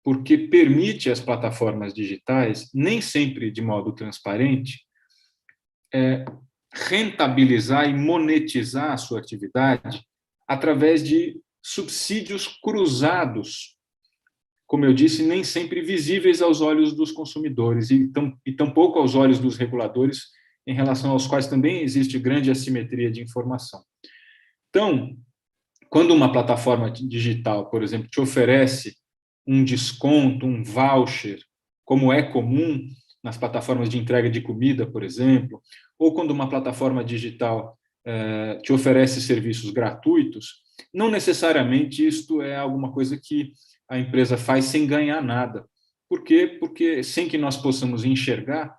porque permite às plataformas digitais, nem sempre de modo transparente, rentabilizar e monetizar a sua atividade através de subsídios cruzados, como eu disse, nem sempre visíveis aos olhos dos consumidores e tampouco aos olhos dos reguladores, em relação aos quais também existe grande assimetria de informação. Então, quando uma plataforma digital, por exemplo, te oferece um desconto, um voucher, como é comum nas plataformas de entrega de comida, por exemplo, ou quando uma plataforma digital te oferece serviços gratuitos, não necessariamente isto é alguma coisa que a empresa faz sem ganhar nada. Por quê? Porque sem que nós possamos enxergar,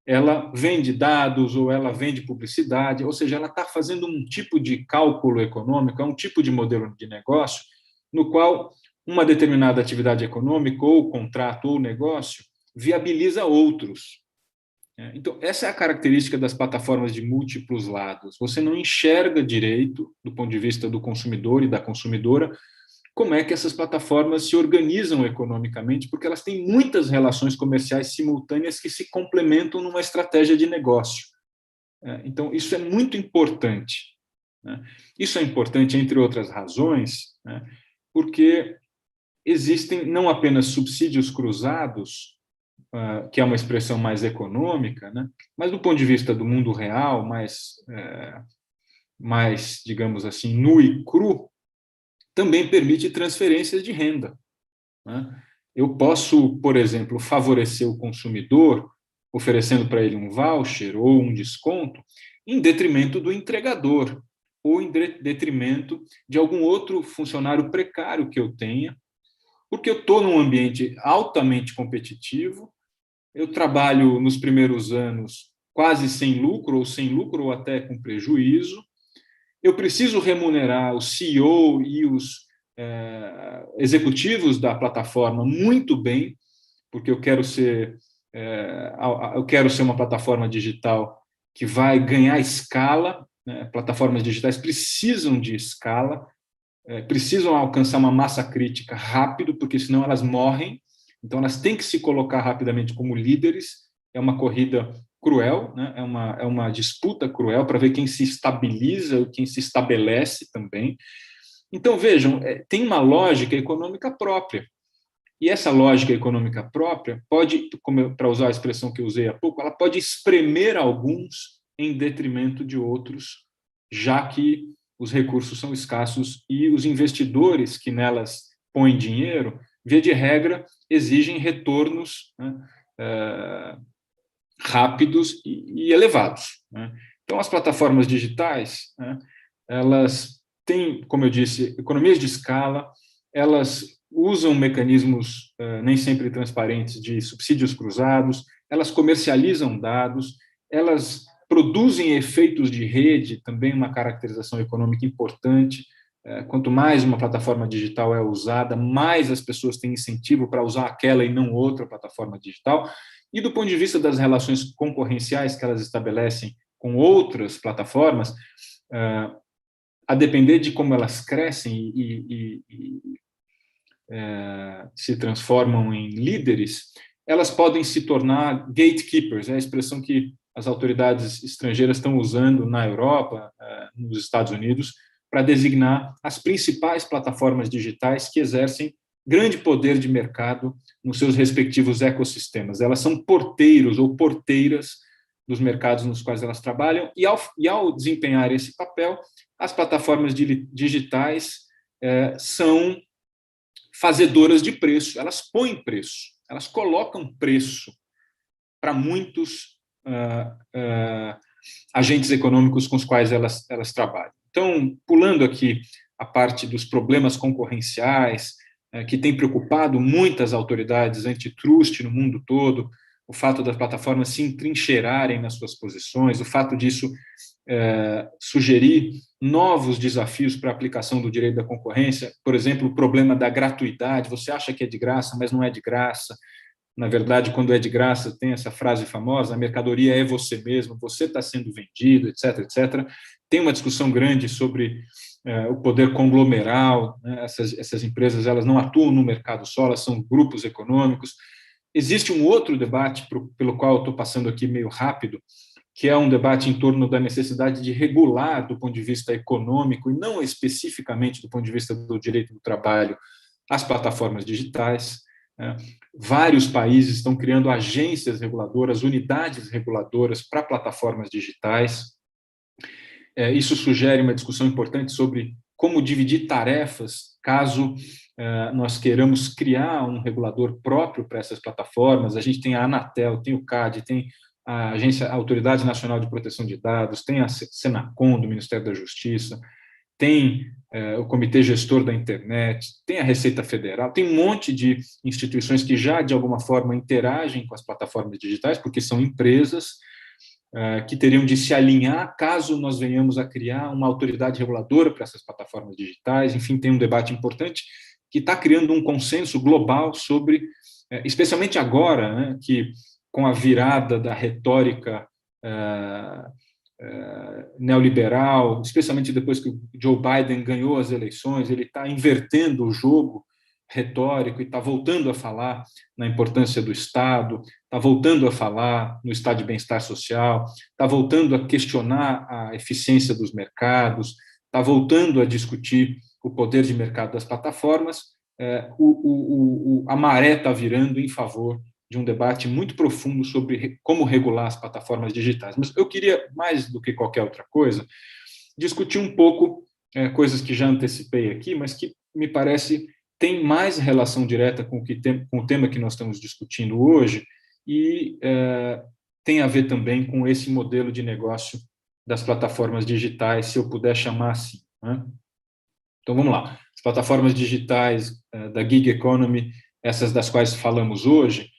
ela vende dados ou ela vende publicidade, ou seja, ela está fazendo um tipo de cálculo econômico, é um tipo de modelo de negócio no qual uma determinada atividade econômica ou contrato ou negócio viabiliza outros. Então, essa é a característica das plataformas de múltiplos lados. Você não enxerga direito, do ponto de vista do consumidor e da consumidora, como é que essas plataformas se organizam economicamente, porque elas têm muitas relações comerciais simultâneas que se complementam numa estratégia de negócio. Então, isso é muito importante. Isso é importante, entre outras razões, porque existem não apenas subsídios cruzados, que é uma expressão mais econômica, mas do ponto de vista do mundo real, mais, digamos assim, nu e cru, também permite transferências de renda. Eu posso, por exemplo, favorecer o consumidor, oferecendo para ele um voucher ou um desconto, em detrimento do entregador, ou em detrimento de algum outro funcionário precário que eu tenha, porque eu estou num ambiente altamente competitivo, eu trabalho nos primeiros anos quase sem lucro ou até com prejuízo, eu preciso remunerar o CEO e os executivos da plataforma muito bem, porque eu quero ser eu quero ser uma plataforma digital que vai ganhar escala, né? Plataformas digitais precisam de escala, precisam alcançar uma massa crítica rápido, porque senão elas morrem. Então, elas têm que se colocar rapidamente como líderes. É uma corrida cruel, né? É uma disputa cruel para ver quem se estabiliza, quem se estabelece também. Então, vejam, tem uma lógica econômica própria. E essa lógica econômica própria pode, para usar a expressão que eu usei há pouco, ela pode espremer alguns em detrimento de outros, já que os recursos são escassos e os investidores que nelas põem dinheiro, via de regra, exigem retornos, né, rápidos e elevados, né? Então, as plataformas digitais, né, elas têm, como eu disse, economias de escala, elas usam mecanismos nem sempre transparentes de subsídios cruzados, elas comercializam dados, elas produzem efeitos de rede, também uma caracterização econômica importante. Quanto mais uma plataforma digital é usada, mais as pessoas têm incentivo para usar aquela e não outra plataforma digital. E do ponto de vista das relações concorrenciais que elas estabelecem com outras plataformas, a depender de como elas crescem e se transformam em líderes, elas podem se tornar gatekeepers, é a expressão que as autoridades estrangeiras estão usando na Europa, nos Estados Unidos, para designar as principais plataformas digitais que exercem grande poder de mercado nos seus respectivos ecossistemas. Elas são porteiros ou porteiras dos mercados nos quais elas trabalham, e ao desempenhar esse papel, as plataformas digitais são fazedoras de preço, elas põem preço, elas colocam preço para muitos agentes econômicos com os quais elas trabalham. Então, pulando aqui a parte dos problemas concorrenciais, que tem preocupado muitas autoridades antitrust no mundo todo, o fato das plataformas se entrincheirarem nas suas posições, o fato disso sugerir novos desafios para a aplicação do direito da concorrência, por exemplo, o problema da gratuidade. Você acha que é de graça, mas não é de graça. Na verdade, quando é de graça, tem essa frase famosa, a mercadoria é você mesmo, você está sendo vendido, etc., etc. Tem uma discussão grande sobre o poder conglomeral, né? Essas empresas, elas não atuam no mercado só, elas são grupos econômicos. Existe um outro debate pelo qual eu estou passando aqui meio rápido, que é um debate em torno da necessidade de regular do ponto de vista econômico, e não especificamente do ponto de vista do direito do trabalho, as plataformas digitais. Vários países estão criando agências reguladoras, unidades reguladoras para plataformas digitais. Isso sugere uma discussão importante sobre como dividir tarefas, caso nós queiramos criar um regulador próprio para essas plataformas. A gente tem a Anatel, tem o CAD, tem a Autoridade Nacional de Proteção de Dados, tem a Senacom, do Ministério da Justiça, tem o Comitê Gestor da Internet, tem a Receita Federal, tem um monte de instituições que já, de alguma forma, interagem com as plataformas digitais, porque são empresas que teriam de se alinhar caso nós venhamos a criar uma autoridade reguladora para essas plataformas digitais. Enfim, tem um debate importante que está criando um consenso global sobre, especialmente agora, né, que com a virada da retórica neoliberal, especialmente depois que o Joe Biden ganhou as eleições, ele está invertendo o jogo retórico e está voltando a falar na importância do Estado, está voltando a falar no estado de bem-estar social, está voltando a questionar a eficiência dos mercados, está voltando a discutir o poder de mercado das plataformas. A maré está virando em favor de um debate muito profundo sobre como regular as plataformas digitais. Mas eu queria, mais do que qualquer outra coisa, discutir um pouco coisas que já antecipei aqui, mas que me parece tem mais relação direta com o tema que nós estamos discutindo hoje e tem a ver também com esse modelo de negócio das plataformas digitais, se eu puder chamar assim, né? Então, vamos lá. As plataformas digitais da gig economy, essas das quais falamos hoje,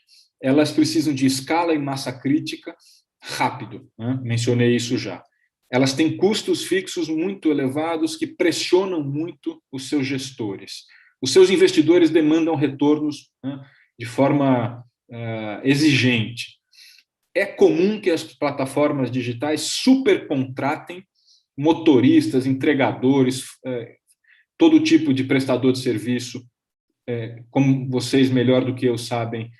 elas precisam de escala e massa crítica rápido, né? Mencionei isso já. Elas têm custos fixos muito elevados que pressionam muito os seus gestores. Os seus investidores demandam retornos, né, de forma exigente. É comum que as plataformas digitais supercontratem motoristas, entregadores, todo tipo de prestador de serviço, como vocês melhor do que eu sabem,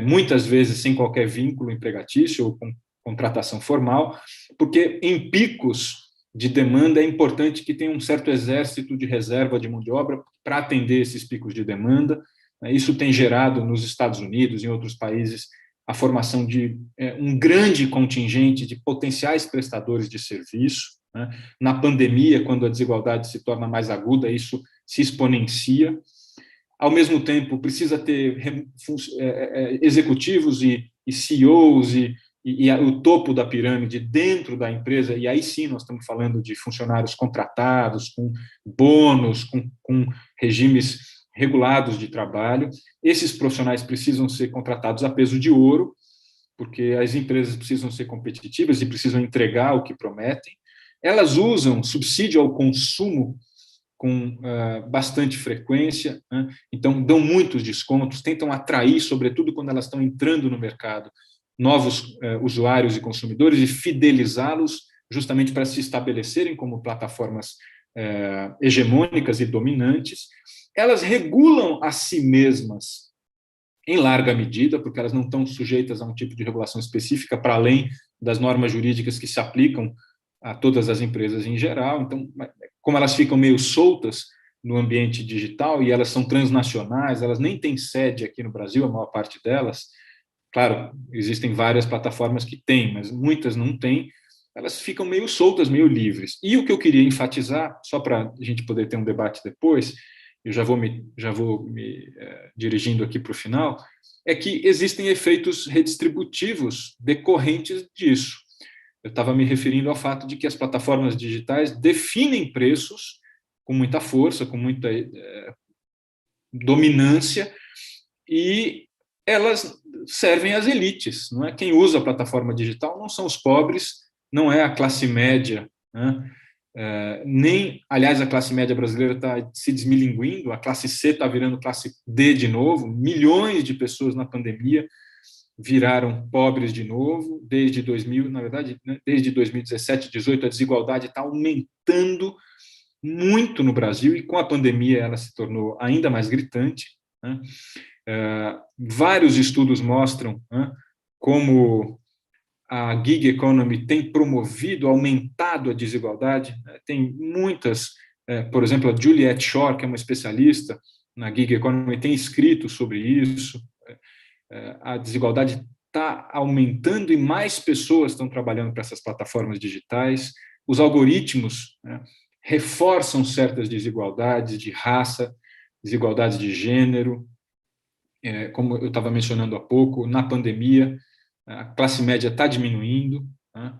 muitas vezes sem qualquer vínculo empregatício ou com contratação formal, porque em picos de demanda é importante que tenha um certo exército de reserva de mão de obra para atender esses picos de demanda. Isso tem gerado nos Estados Unidos e em outros países a formação de um grande contingente de potenciais prestadores de serviço. Na pandemia, quando a desigualdade se torna mais aguda, isso se exponencia. Ao mesmo tempo, precisa ter executivos e CEOs e o topo da pirâmide dentro da empresa, e aí sim nós estamos falando de funcionários contratados, com bônus, com regimes regulados de trabalho. Esses profissionais precisam ser contratados a peso de ouro, porque as empresas precisam ser competitivas e precisam entregar o que prometem. Elas usam subsídio ao consumo com bastante frequência, né? Então dão muitos descontos, tentam atrair, sobretudo quando elas estão entrando no mercado, novos usuários e consumidores e fidelizá-los justamente para se estabelecerem como plataformas hegemônicas e dominantes. Elas regulam a si mesmas em larga medida, porque elas não estão sujeitas a um tipo de regulação específica para além das normas jurídicas que se aplicam a todas as empresas em geral. Então, como elas ficam meio soltas no ambiente digital e elas são transnacionais, elas nem têm sede aqui no Brasil, a maior parte delas. Claro, existem várias plataformas que têm, mas muitas não têm. Elas ficam meio soltas, meio livres. E o que eu queria enfatizar, só para a gente poder ter um debate depois, eu já vou me dirigindo aqui para o final, é que existem efeitos redistributivos decorrentes disso. Eu estava me referindo ao fato de que as plataformas digitais definem preços com muita força, com muita dominância, e elas servem às elites. Não é? Quem usa a plataforma digital não são os pobres, não é a classe média, né? Nem, aliás, a classe média brasileira está se desmilinguindo, a classe C está virando classe D de novo, milhões de pessoas na pandemia viraram pobres de novo, desde 2000, na verdade, né, desde 2017, 2018, a desigualdade está aumentando muito no Brasil, e com a pandemia ela se tornou ainda mais gritante, né? Vários estudos mostram, né, como a gig economy tem promovido, aumentado a desigualdade. Tem muitas, por exemplo, a Juliet Shore, que é uma especialista na gig economy, tem escrito sobre isso. A desigualdade está aumentando e mais pessoas estão trabalhando para essas plataformas digitais. Os algoritmos, né, reforçam certas desigualdades de raça, desigualdades de gênero. Como eu estava mencionando há pouco, na pandemia, a classe média está diminuindo, né?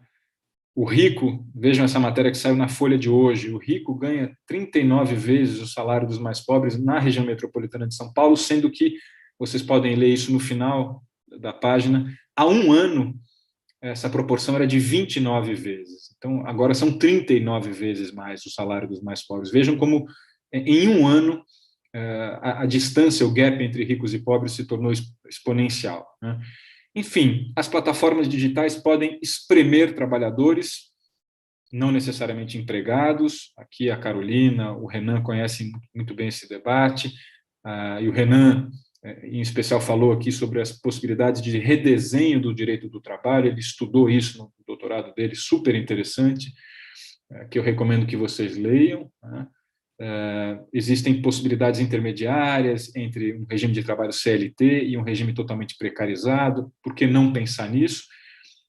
O rico, vejam essa matéria que saiu na Folha de hoje, o rico ganha 39 vezes o salário dos mais pobres na região metropolitana de São Paulo, sendo que, vocês podem ler isso no final da página, há um ano essa proporção era de 29 vezes. Então, agora são 39 vezes mais o salário dos mais pobres. Vejam como, em um ano, a distância, o gap entre ricos e pobres se tornou exponencial, né? Enfim, as plataformas digitais podem espremer trabalhadores, não necessariamente empregados. Aqui a Carolina, o Renan conhecem muito bem esse debate, e o Renan, em especial, falou aqui sobre as possibilidades de redesenho do direito do trabalho. Ele estudou isso no doutorado dele, super interessante, que eu recomendo que vocês leiam, né? Existem possibilidades intermediárias entre um regime de trabalho CLT e um regime totalmente precarizado. Por que não pensar nisso?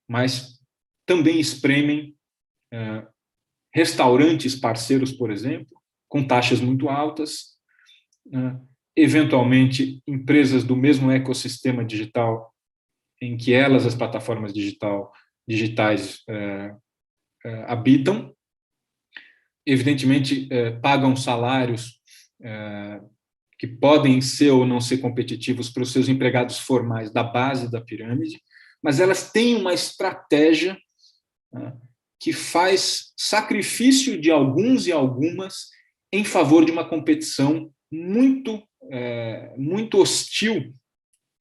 Mas também espremem restaurantes parceiros, por exemplo, com taxas muito altas, eventualmente empresas do mesmo ecossistema digital em que elas, as plataformas digitais, habitam. Evidentemente, pagam salários que podem ser ou não ser competitivos para os seus empregados formais da base da pirâmide, mas elas têm uma estratégia que faz sacrifício de alguns e algumas em favor de uma competição muito hostil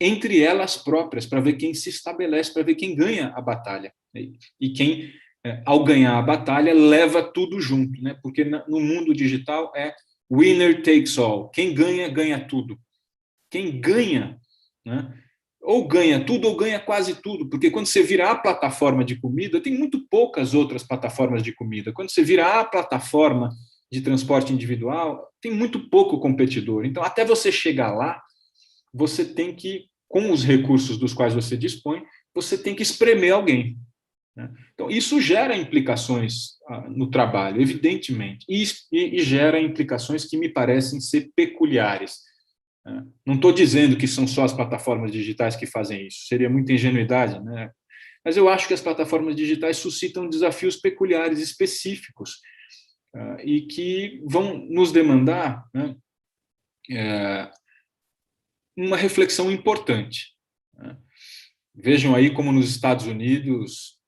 entre elas próprias, para ver quem se estabelece, para ver quem ganha a batalha. E quem, ao ganhar a batalha, leva tudo junto, né? Porque no mundo digital é winner takes all. Quem ganha, ganha tudo. Quem ganha, né? Ou ganha tudo ou ganha quase tudo, porque quando você vira a plataforma de comida, tem muito poucas outras plataformas de comida. Quando você vira a plataforma de transporte individual, tem muito pouco competidor. Então, até você chegar lá, você tem que, com os recursos dos quais você dispõe, você tem que espremer alguém, né? Então, isso gera implicações no trabalho, evidentemente, e gera implicações que me parecem ser peculiares. Não estou dizendo que são só as plataformas digitais que fazem isso, seria muita ingenuidade, né? Mas eu acho que as plataformas digitais suscitam desafios peculiares, específicos, e que vão nos demandar, né, uma reflexão importante. Vejam aí como nos Estados Unidos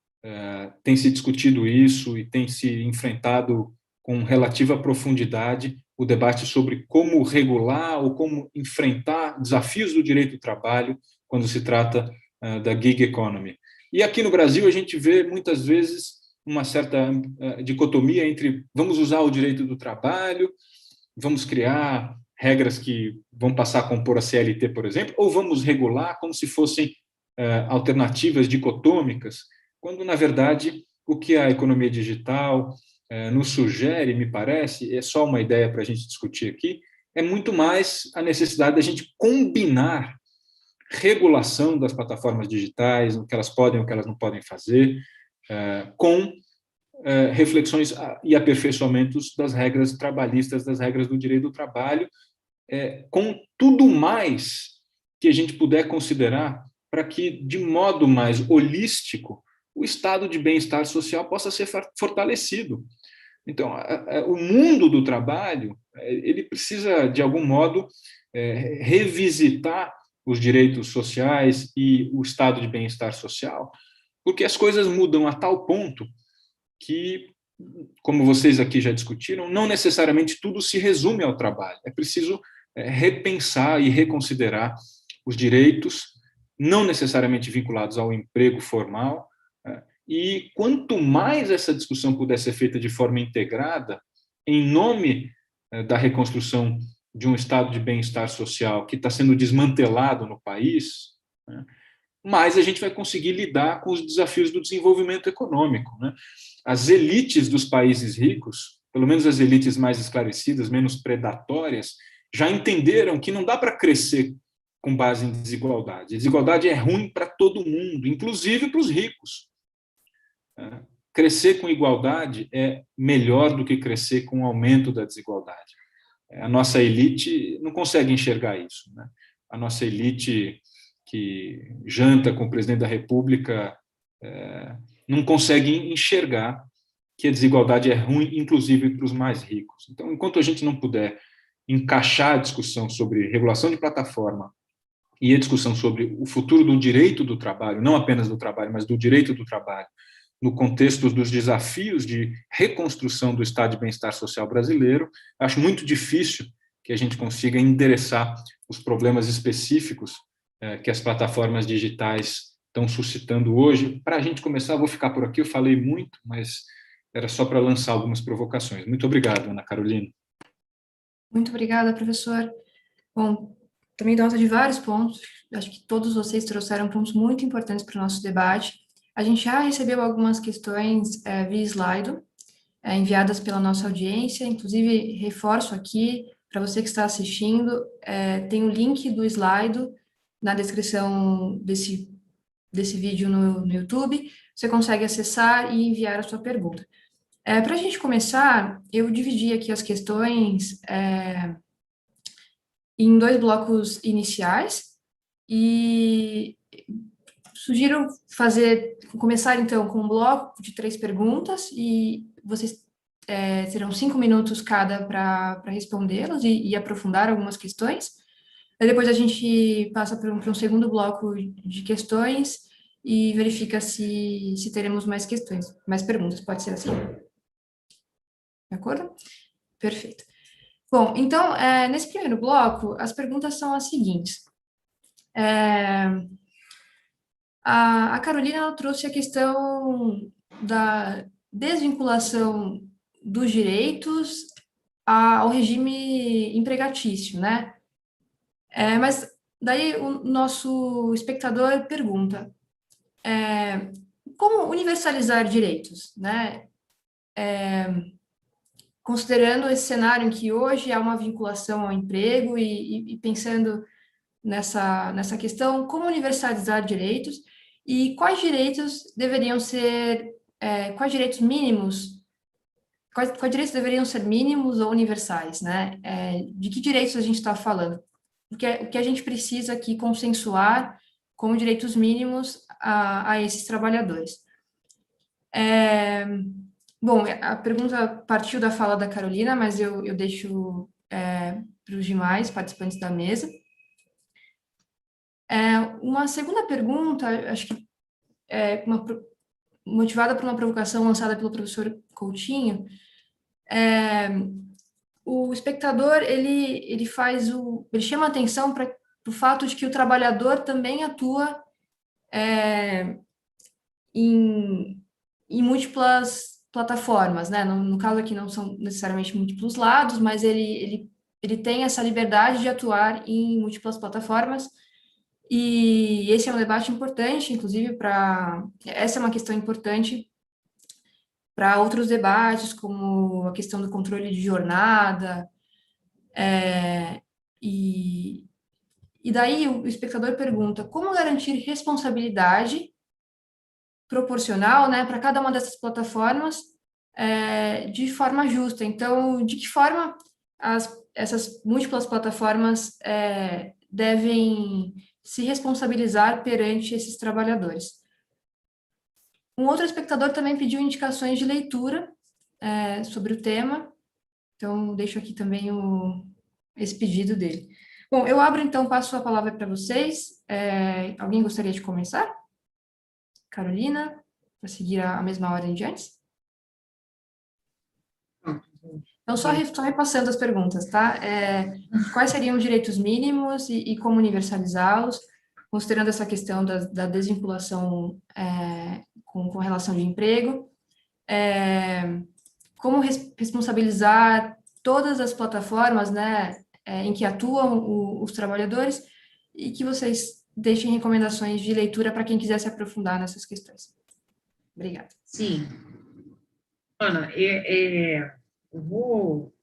tem se discutido isso e tem se enfrentado com relativa profundidade o debate sobre como regular ou como enfrentar desafios do direito do trabalho quando se trata da gig economy. E aqui no Brasil a gente vê muitas vezes uma certa dicotomia entre vamos usar o direito do trabalho, vamos criar regras que vão passar a compor a CLT, por exemplo, ou vamos regular como se fossem alternativas dicotômicas, quando, na verdade, o que a economia digital nos sugere, me parece, é só uma ideia para a gente discutir aqui, é muito mais a necessidade da gente combinar regulação das plataformas digitais, o que elas podem, o que elas não podem fazer, com reflexões e aperfeiçoamentos das regras trabalhistas, das regras do direito do trabalho, com tudo mais que a gente puder considerar para que, de modo mais holístico, o estado de bem-estar social possa ser fortalecido. Então, o mundo do trabalho, ele precisa, de algum modo, revisitar os direitos sociais e o estado de bem-estar social, porque as coisas mudam a tal ponto que, como vocês aqui já discutiram, não necessariamente tudo se resume ao trabalho. É preciso repensar e reconsiderar os direitos, não necessariamente vinculados ao emprego formal, e quanto mais essa discussão puder ser feita de forma integrada, em nome da reconstrução de um estado de bem-estar social que está sendo desmantelado no país, mais a gente vai conseguir lidar com os desafios do desenvolvimento econômico, né? As elites dos países ricos, pelo menos as elites mais esclarecidas, menos predatórias, já entenderam que não dá para crescer com base em desigualdade. A desigualdade é ruim para todo mundo, inclusive para os ricos. Crescer com igualdade é melhor do que crescer com o aumento da desigualdade. A nossa elite não consegue enxergar isso, né? A nossa elite que janta com o presidente da República não consegue enxergar que a desigualdade é ruim, inclusive para os mais ricos. Então, enquanto a gente não puder encaixar a discussão sobre regulação de plataforma e a discussão sobre o futuro do direito do trabalho, não apenas do trabalho, mas do direito do trabalho, no contexto dos desafios de reconstrução do estado de bem-estar social brasileiro, acho muito difícil que a gente consiga endereçar os problemas específicos que as plataformas digitais estão suscitando hoje. Para a gente começar, eu vou ficar por aqui, eu falei muito, mas era só para lançar algumas provocações. Muito obrigado, Ana Carolina. Muito obrigada, professor. Bom, também dou nota de vários pontos, acho que todos vocês trouxeram pontos muito importantes para o nosso debate. A gente já recebeu algumas questões via Slido, enviadas pela nossa audiência, inclusive reforço aqui, para você que está assistindo, tem o link do Slido na descrição desse vídeo no YouTube, você consegue acessar e enviar a sua pergunta. Para a gente começar, eu dividi aqui as questões em 2 blocos iniciais e sugiro começar então com um bloco de 3 perguntas e vocês terão 5 minutos cada para respondê-las e aprofundar algumas questões. Aí depois a gente passa para um segundo bloco de questões e verifica se teremos mais questões, mais perguntas, pode ser assim. De acordo? Perfeito. Bom, então, nesse primeiro bloco, as perguntas são as seguintes. A Carolina ela trouxe a questão da desvinculação dos direitos ao regime empregatício, né? Mas daí o nosso espectador pergunta, como universalizar direitos, né? Considerando esse cenário em que hoje há uma vinculação ao emprego e pensando nessa questão, como universalizar direitos e quais direitos deveriam ser, quais direitos mínimos, quais direitos deveriam ser mínimos ou universais, né? De que direitos a gente está falando? Porque o que a gente precisa aqui consensuar como direitos mínimos a esses trabalhadores. Bom, a pergunta partiu da fala da Carolina, mas eu deixo para os demais participantes da mesa. Uma segunda pergunta, acho que motivada por uma provocação lançada pelo professor Coutinho, o espectador ele chama a atenção para o fato de que o trabalhador também atua em múltiplas plataformas, né? No caso aqui não são necessariamente múltiplos lados, mas ele tem essa liberdade de atuar em múltiplas plataformas. E esse é um debate importante, inclusive, essa é uma questão importante para outros debates, como a questão do controle de jornada, e daí o espectador pergunta, como garantir responsabilidade proporcional, né, para cada uma dessas plataformas de forma justa? Então, de que forma essas múltiplas plataformas devem se responsabilizar perante esses trabalhadores? Um outro espectador também pediu indicações de leitura sobre o tema, então deixo aqui também esse pedido dele. Bom, eu abro então, passo a palavra para vocês. Alguém gostaria de começar? Carolina, para seguir a mesma ordem de antes? Então, só repassando as perguntas, tá? Quais seriam os direitos mínimos e como universalizá-los, considerando essa questão da desvinculação com relação de emprego, como responsabilizar todas as plataformas, né, em que atuam os trabalhadores, e que vocês deixem recomendações de leitura para quem quiser se aprofundar nessas questões. Obrigada. Sim. Ana, eu vou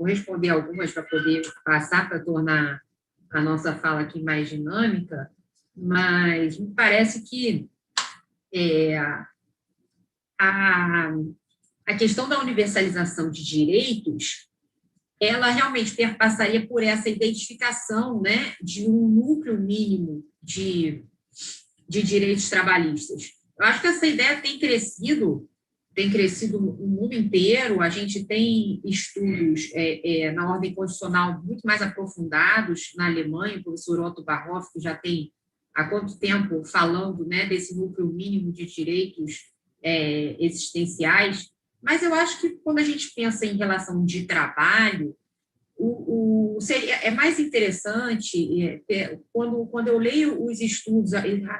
responder algumas para poder passar, para tornar a nossa fala aqui mais dinâmica, mas me parece que a questão da universalização de direitos, ela realmente passaria por essa identificação, né, de um núcleo mínimo de direitos trabalhistas. Eu acho que essa ideia tem crescido no mundo inteiro. A gente tem estudos na ordem constitucional muito mais aprofundados na Alemanha, o professor Otto Barhoff, que já tem há quanto tempo falando, né, desse núcleo mínimo de direitos existenciais. Mas eu acho que quando a gente pensa em relação de trabalho, é mais interessante, quando eu leio os estudos,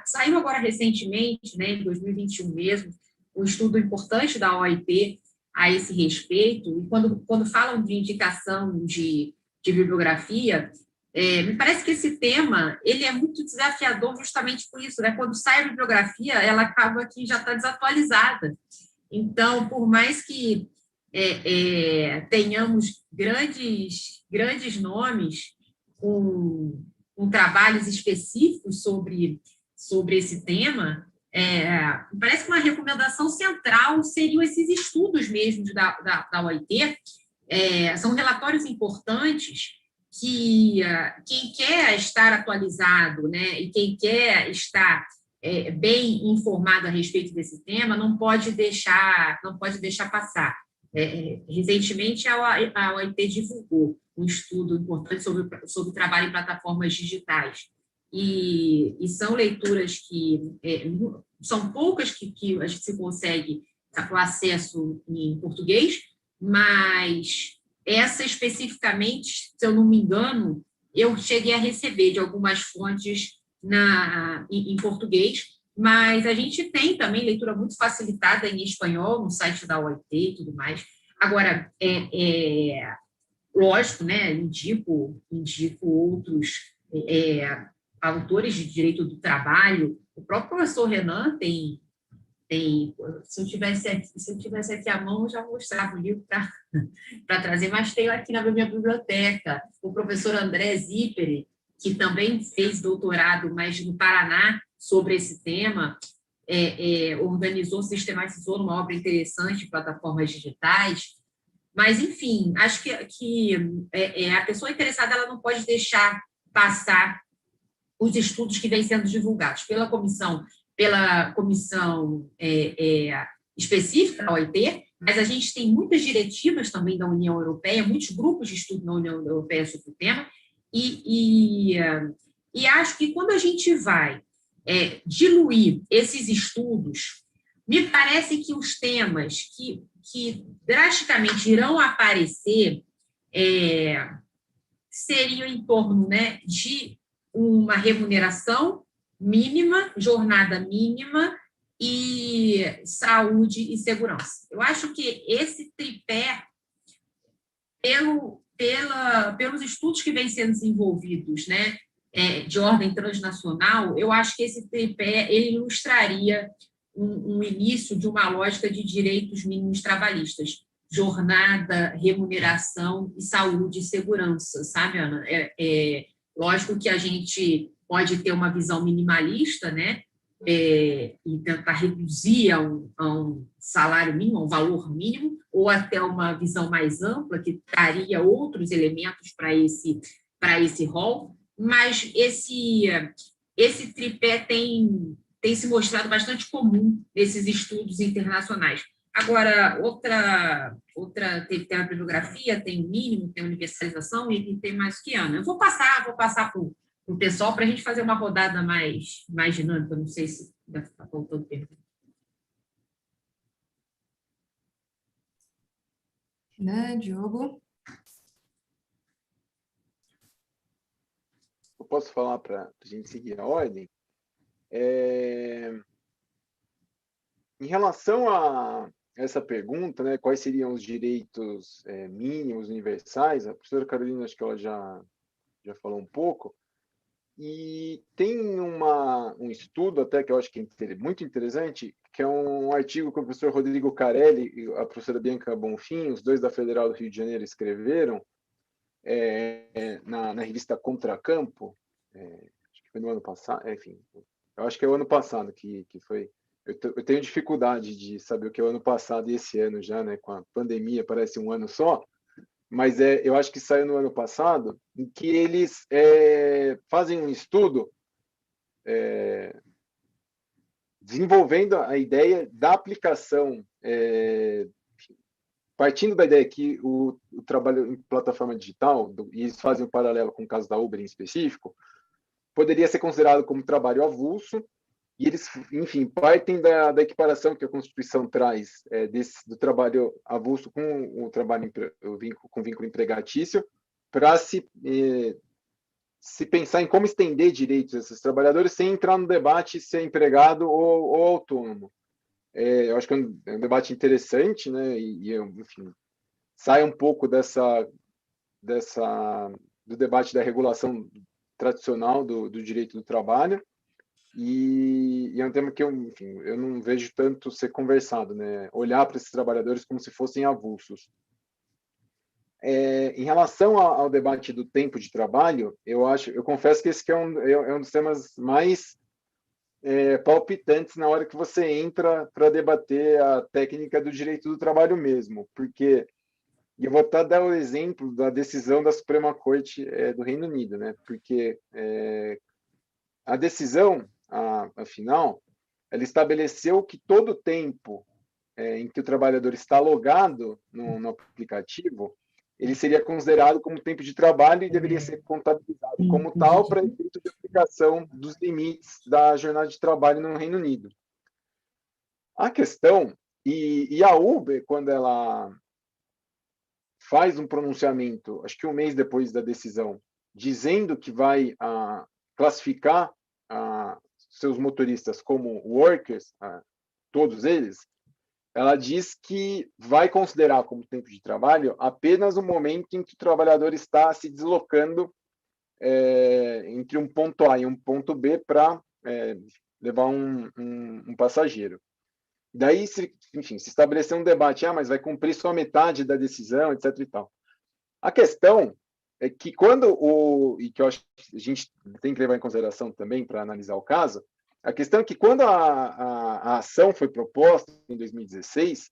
saiu agora recentemente, né, em 2021 mesmo, um estudo importante da OIT a esse respeito, e quando falam de indicação de bibliografia, me parece que esse tema ele é muito desafiador justamente por isso, né? Quando sai a bibliografia, ela acaba que já está desatualizada. Então, por mais que tenhamos grandes nomes com trabalhos específicos sobre esse tema, parece que uma recomendação central seriam esses estudos mesmo da OIT. São relatórios importantes que quem quer estar atualizado, né, e quem quer estar bem informado a respeito desse tema não pode deixar passar. Recentemente, a OIT divulgou um estudo importante sobre trabalho em plataformas digitais. E são leituras que são poucas que a gente se consegue o acesso em português, mas essa especificamente, se eu não me engano, eu cheguei a receber de algumas fontes em português, mas a gente tem também leitura muito facilitada em espanhol no site da OIT e tudo mais. Agora, lógico, né, indico outros autores de direito do trabalho. O próprio professor Renan tem se eu tivesse aqui à mão, eu já mostrava o livro para trazer, mas tenho aqui na minha biblioteca o professor André Zipperi, que também fez doutorado, mas no Paraná, sobre esse tema, organizou, sistematizou numa obra interessante, plataformas digitais. Mas, enfim, acho que a pessoa interessada ela não pode deixar passar os estudos que vêm sendo divulgados pela comissão específica da OIT, mas a gente tem muitas diretivas também da União Europeia, muitos grupos de estudo na União Europeia sobre o tema, e acho que quando a gente vai diluir esses estudos, me parece que os temas que drasticamente irão aparecer seriam em torno, né, de uma remuneração mínima, jornada mínima e saúde e segurança. Eu acho que esse tripé, pelos estudos que vêm sendo desenvolvidos, né, de ordem transnacional, eu acho que esse tripé ele ilustraria um início de uma lógica de direitos mínimos trabalhistas, jornada, remuneração e saúde e segurança, sabe, Ana? Lógico que a gente pode ter uma visão minimalista, né, e tentar reduzir a um salário mínimo, a um valor mínimo, ou até uma visão mais ampla, que traria outros elementos para esse rol, mas esse tripé tem se mostrado bastante comum nesses estudos internacionais. Agora, tem a bibliografia, tem o mínimo, tem a universalização e tem mais o que, Ana. Eu vou passar para o pessoal para a gente fazer uma rodada mais dinâmica, não sei se está faltando tempo. Diogo? Eu posso falar para a gente seguir a ordem? Em relação a essa pergunta, né, quais seriam os direitos mínimos, universais, a professora Carolina, acho que ela já falou um pouco, e tem um estudo até que eu acho que é muito interessante, que é um artigo que o professor Rodrigo Carelli e a professora Bianca Bonfim, os dois da Federal do Rio de Janeiro, escreveram na revista Contracampo, acho que foi no ano passado, enfim, eu acho que é o ano passado que foi. Eu tenho dificuldade de saber o que é o ano passado e esse ano já, né? Com a pandemia, parece um ano só, mas eu acho que saiu no ano passado, em que eles fazem um estudo desenvolvendo a ideia da aplicação, partindo da ideia que o trabalho em plataforma digital, e eles fazem um paralelo com o caso da Uber em específico, poderia ser considerado como trabalho avulso, e eles, enfim, partem da equiparação que a Constituição traz do trabalho avulso com o trabalho com vínculo empregatício, para se pensar em como estender direitos a esses trabalhadores sem entrar no debate se é empregado ou autônomo. Eu acho que é um debate interessante, né? Enfim, sai um pouco do debate da regulação tradicional do direito do trabalho, e é um tema que eu não vejo tanto ser conversado, né? Olhar para esses trabalhadores como se fossem avulsos. Em relação ao debate do tempo de trabalho, eu confesso que esse que é um dos temas mais palpitantes na hora que você entra para debater a técnica do direito do trabalho mesmo, porque eu vou até dar o exemplo da decisão da Suprema Corte do Reino Unido, né? Porque a decisão, afinal, ela estabeleceu que todo o tempo em que o trabalhador está logado no aplicativo, ele seria considerado como tempo de trabalho e deveria ser contabilizado como tal para efeito de aplicação dos limites da jornada de trabalho no Reino Unido. A questão, e a Uber, quando ela faz um pronunciamento, acho que um mês depois da decisão, dizendo que vai classificar seus motoristas como workers, todos eles, ela diz que vai considerar como tempo de trabalho apenas o momento em que o trabalhador está se deslocando entre um ponto A e um ponto B para levar um passageiro. Daí, enfim, se estabeleceu um debate, mas vai cumprir só metade da decisão, etc. e tal. A questão é que e que eu acho que a gente tem que levar em consideração também para analisar o caso, a questão é que quando a ação foi proposta em 2016,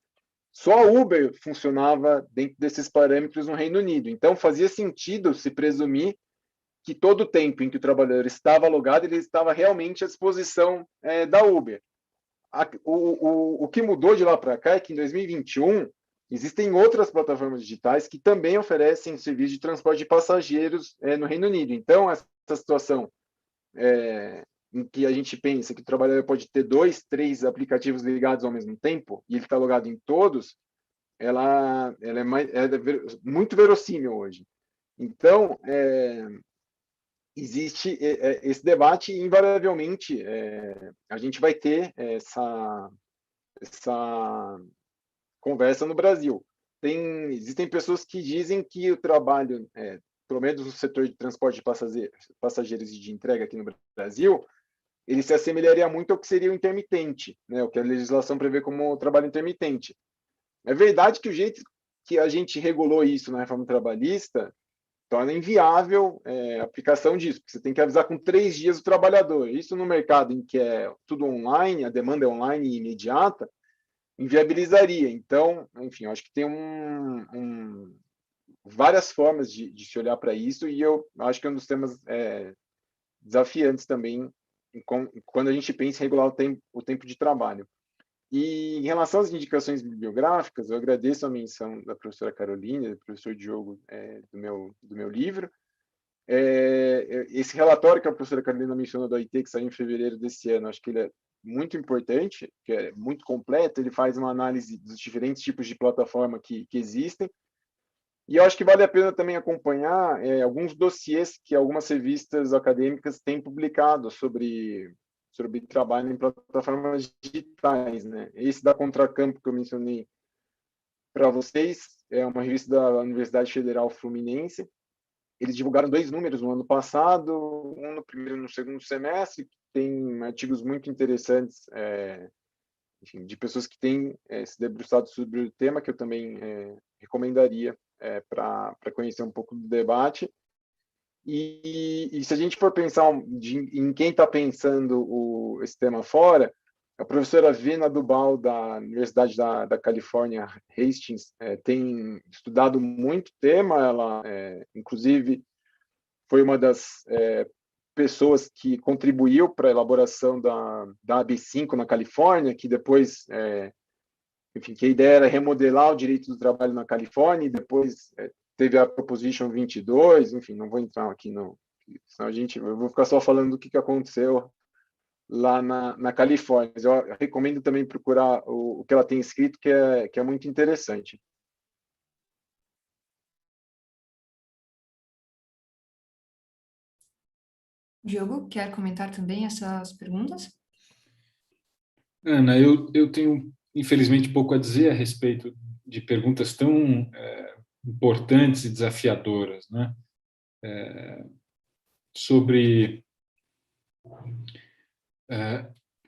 só a Uber funcionava dentro desses parâmetros no Reino Unido. Então, fazia sentido se presumir que todo o tempo em que o trabalhador estava logado, ele estava realmente à disposição da Uber. O que mudou de lá para cá é que em 2021 existem outras plataformas digitais que também oferecem serviço de transporte de passageiros no Reino Unido. Então, essa situação em que a gente pensa que o trabalhador pode ter 2, 3 aplicativos ligados ao mesmo tempo, e ele está logado em todos, ela é muito verossímil hoje. Então, existe esse debate e, invariavelmente, a gente vai ter essa conversa no Brasil. Existem pessoas que dizem que o trabalho, pelo menos no setor de transporte de passageiros e de entrega aqui no Brasil, ele se assemelharia muito ao que seria o intermitente, né? O que a legislação prevê como trabalho intermitente. É verdade que o jeito que a gente regulou isso na reforma trabalhista torna inviável a aplicação disso, porque você tem que avisar com 3 dias o trabalhador. Isso no mercado em que é tudo online, a demanda é online e imediata, inviabilizaria. Então, enfim, eu acho que tem várias formas de se olhar para isso, e eu acho que é um dos temas desafiantes também quando a gente pensa em regular o tempo de trabalho. E em relação às indicações bibliográficas, eu agradeço a menção da professora Carolina, do professor Diogo, do meu livro. Esse relatório que a professora Carolina mencionou da OIT, que saiu em fevereiro desse ano, acho que ele é muito importante, que é muito completo, ele faz uma análise dos diferentes tipos de plataforma que existem, e eu acho que vale a pena também acompanhar alguns dossiês que algumas revistas acadêmicas têm publicado sobre trabalho em plataformas digitais, né? Esse da Contracampo que eu mencionei para vocês é uma revista da Universidade Federal Fluminense. Eles divulgaram 2 números no ano passado, um no primeiro e no segundo semestre, tem artigos muito interessantes, enfim, de pessoas que têm se debruçado sobre o tema, que eu também recomendaria para conhecer um pouco do debate. E se a gente for pensar em quem está pensando esse tema fora, a professora Vena Dubal, da Universidade da Califórnia, Hastings, tem estudado muito o tema. Ela, inclusive, foi uma das pessoas que contribuiu para a elaboração da AB5 na Califórnia, que depois, enfim, que a ideia era remodelar o direito do trabalho na Califórnia, e depois teve a Proposition 22, enfim, não vou entrar aqui senão eu vou ficar só falando do que aconteceu lá na Califórnia. Mas eu recomendo também procurar o que ela tem escrito, que é muito interessante. Diogo, quer comentar também essas perguntas? Ana, eu tenho, infelizmente, pouco a dizer a respeito de perguntas tão importantes e desafiadoras, né?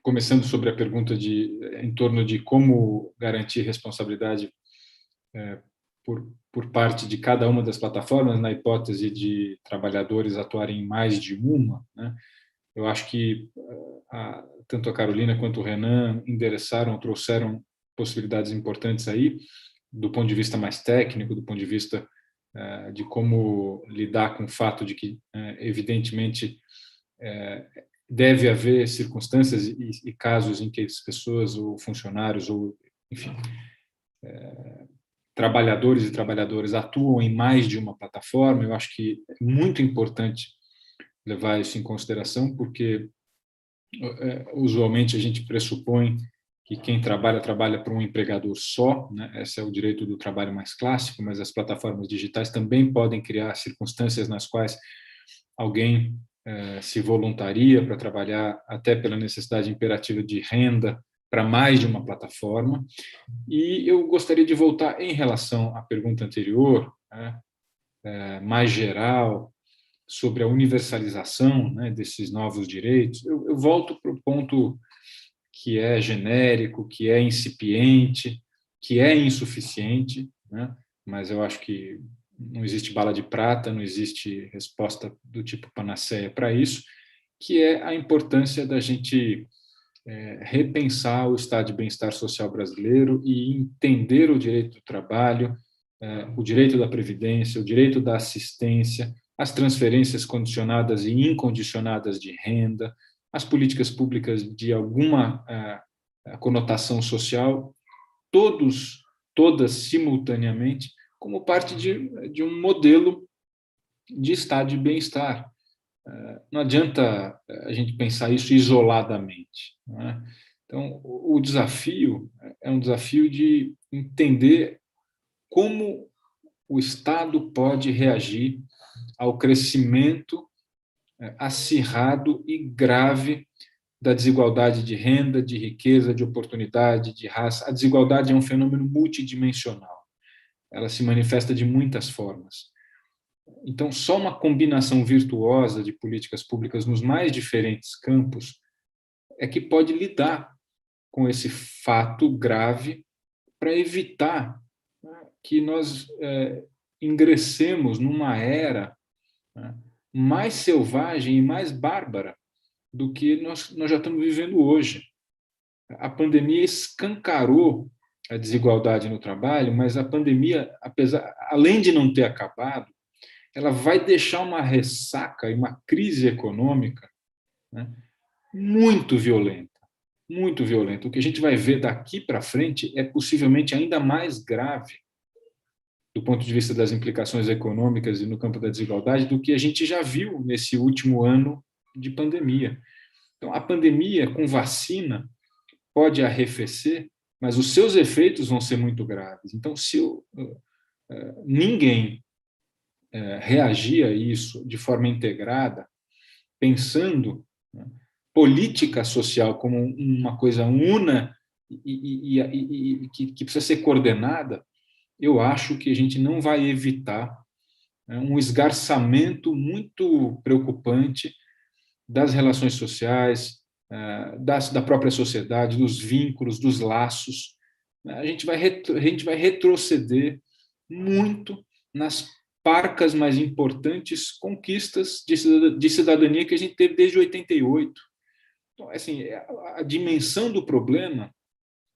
Começando sobre a pergunta em torno de como garantir responsabilidade por parte de cada uma das plataformas, na hipótese de trabalhadores atuarem em mais de uma, né? Eu acho que tanto a Carolina quanto o Renan trouxeram possibilidades importantes aí, do ponto de vista mais técnico, do ponto de vista de como lidar com o fato de que, evidentemente, deve haver circunstâncias e casos em que as pessoas, ou funcionários, ou, enfim, trabalhadores e trabalhadoras atuam em mais de uma plataforma. Eu acho que é muito importante levar isso em consideração, porque usualmente a gente pressupõe que quem trabalha para um empregador só, né? Esse é o direito do trabalho mais clássico, mas as plataformas digitais também podem criar circunstâncias nas quais alguém se voluntaria para trabalhar até pela necessidade imperativa de renda para mais de uma plataforma. E eu gostaria de voltar em relação à pergunta anterior, né, mais geral, sobre a universalização, né, desses novos direitos. Eu volto para o ponto que é genérico, que é incipiente, que é insuficiente, né, mas eu acho que não existe bala de prata, não existe resposta do tipo panaceia para isso, que é a importância da gente repensar o estado de bem-estar social brasileiro e entender o direito do trabalho, o direito da previdência, o direito da assistência, as transferências condicionadas e incondicionadas de renda, as políticas públicas de alguma conotação social, todas simultaneamente, como parte de um modelo de estado de bem-estar. Não adianta a gente pensar isso isoladamente, não é? Então, o desafio é um desafio de entender como o Estado pode reagir ao crescimento acirrado e grave da desigualdade de renda, de riqueza, de oportunidade, de raça. A desigualdade é um fenômeno multidimensional. Ela se manifesta de muitas formas. Então, só uma combinação virtuosa de políticas públicas nos mais diferentes campos é que pode lidar com esse fato grave para evitar, né, que nós ingressemos numa era, né, mais selvagem e mais bárbara do que nós já estamos vivendo hoje. A pandemia escancarou a desigualdade no trabalho, mas a pandemia, além de não ter acabado, ela vai deixar uma ressaca e uma crise econômica, né, muito violenta, muito violenta. O que a gente vai ver daqui para frente é possivelmente ainda mais grave do ponto de vista das implicações econômicas e no campo da desigualdade do que a gente já viu nesse último ano de pandemia. Então, a pandemia com vacina pode arrefecer, mas os seus efeitos vão ser muito graves. Então, se ninguém reagir a isso de forma integrada, pensando, né, política social como uma coisa una e que precisa ser coordenada, eu acho que a gente não vai evitar, né, um esgarçamento muito preocupante das relações sociais, da própria sociedade, dos vínculos, dos laços. A gente vai retroceder muito nas parcas mais importantes conquistas de cidadania que a gente teve desde 88. Então, assim, a dimensão do problema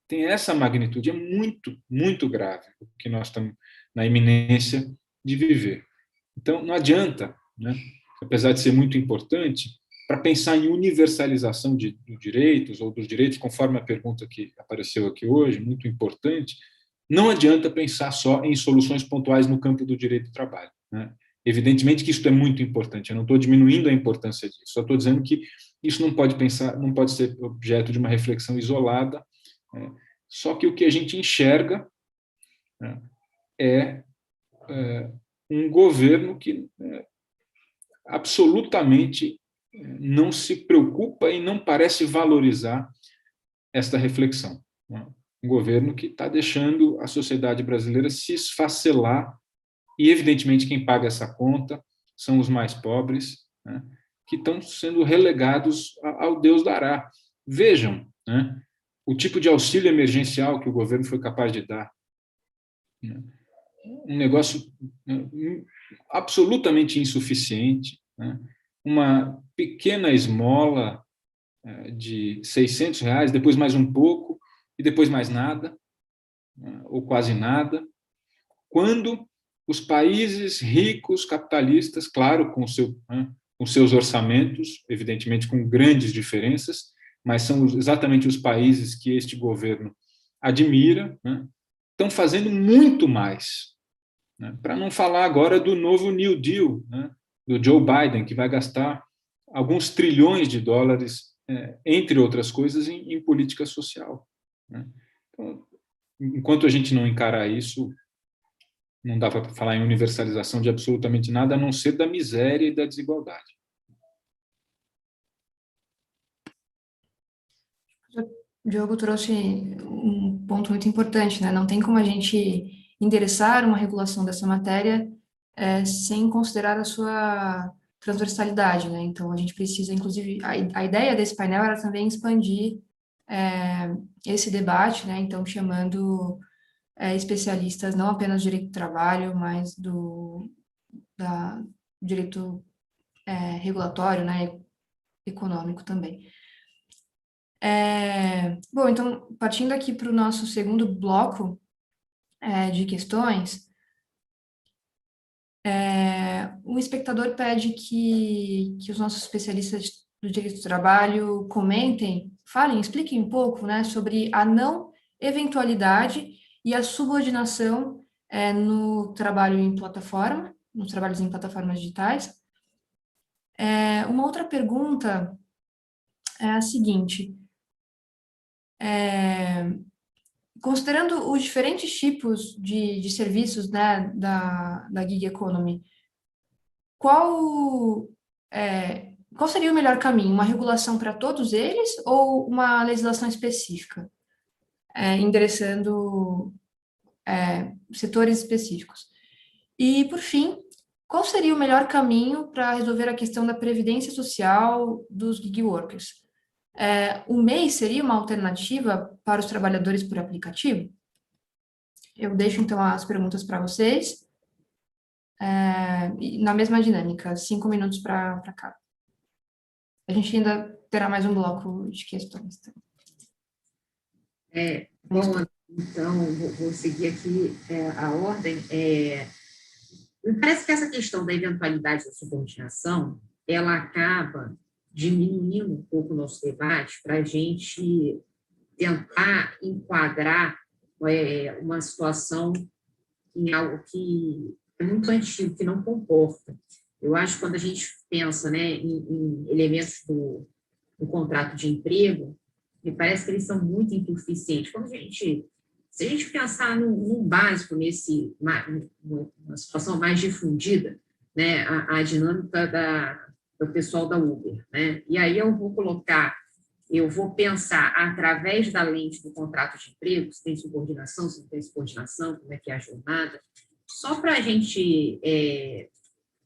tem essa magnitude, é muito, muito grave o que nós estamos na iminência de viver. Então, não adianta, né, apesar de ser muito importante, para pensar em universalização de direitos, ou dos direitos, conforme a pergunta que apareceu aqui hoje, muito importante, não adianta pensar só em soluções pontuais no campo do direito do trabalho, né? Evidentemente que isso é muito importante, eu não estou diminuindo a importância disso, só estou dizendo que isso não pode ser objeto de uma reflexão isolada, né? Só que o que a gente enxerga, né, é um governo que absolutamente não se preocupa e não parece valorizar esta reflexão, né? Um governo que está deixando a sociedade brasileira se esfacelar e, evidentemente, quem paga essa conta são os mais pobres, né, que estão sendo relegados ao Deus dará. Vejam, né, o tipo de auxílio emergencial que o governo foi capaz de dar, né, um negócio absolutamente insuficiente, né, uma pequena esmola de R$ 600, depois mais um pouco, e depois mais nada, ou quase nada, quando os países ricos, capitalistas, claro, com seus orçamentos, evidentemente com grandes diferenças, mas são exatamente os países que este governo admira, né, estão fazendo muito mais, né, para não falar agora do novo New Deal, né, do Joe Biden, que vai gastar alguns trilhões de dólares, entre outras coisas, em política social, né? Então, enquanto a gente não encarar isso, não dá para falar em universalização de absolutamente nada, a não ser da miséria e da desigualdade. O Diogo trouxe um ponto muito importante, né? Não tem como a gente endereçar uma regulação dessa matéria sem considerar a sua transversalidade, né? Então, a gente precisa, inclusive, a ideia desse painel era também expandir esse debate, né? Então, chamando especialistas não apenas do direito do trabalho, mas do direito regulatório, né? Econômico também. Bom, então, partindo aqui para o nosso segundo bloco de questões, o espectador pede que os nossos especialistas do direito do trabalho comentem, falem, expliquem um pouco, né, sobre a não eventualidade e a subordinação no trabalho em plataforma, nos trabalhos em plataformas digitais. Uma outra pergunta é a seguinte: considerando os diferentes tipos de serviços, né, da gig economy, qual seria o melhor caminho? Uma regulação para todos eles ou uma legislação específica, endereçando setores específicos? E, por fim, qual seria o melhor caminho para resolver a questão da previdência social dos gig workers? O MEI seria uma alternativa para os trabalhadores por aplicativo? Eu deixo, então, as perguntas para vocês, na mesma dinâmica, 5 minutos para cada. A gente ainda terá mais um bloco de questões. Bom, então, vou seguir aqui a ordem. Me parece que essa questão da eventualidade da subordinação, ela acaba diminuindo um pouco o nosso debate para a gente tentar enquadrar uma situação em algo que é muito antigo, que não comporta. Eu acho que quando a gente pensa, né, em elementos do contrato de emprego, me parece que eles são muito insuficientes. Se a gente pensar num básico, numa situação mais difundida, né, a dinâmica do pessoal da Uber, né? E aí eu vou pensar através da lente do contrato de emprego, se tem subordinação, se não tem subordinação, como é que é a jornada, só para a gente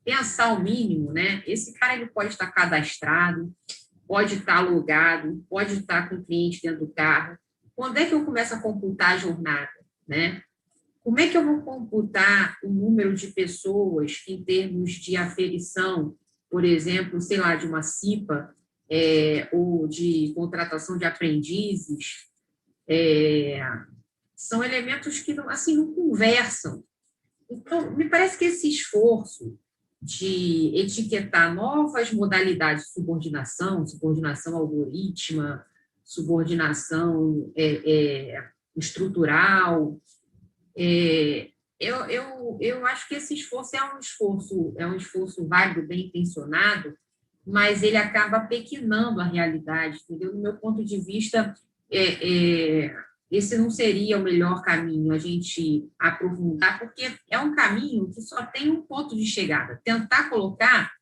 pensar o mínimo, né? Esse cara ele pode estar cadastrado, pode estar alugado, pode estar com o cliente dentro do carro. Quando é que eu começo a computar a jornada, né? Como é que eu vou computar o número de pessoas em termos de aferição, por exemplo, sei lá, de uma CIPA, ou de contratação de aprendizes? São elementos que assim, não conversam. Então, me parece que esse esforço de etiquetar novas modalidades de subordinação algorítmica, subordinação estrutural, eu acho que esse esforço é um esforço válido, bem intencionado, mas ele acaba pequenando a realidade, entendeu? Do meu ponto de vista, esse não seria o melhor caminho, a gente aprofundar, porque é um caminho que só tem um ponto de chegada. Tentar colocar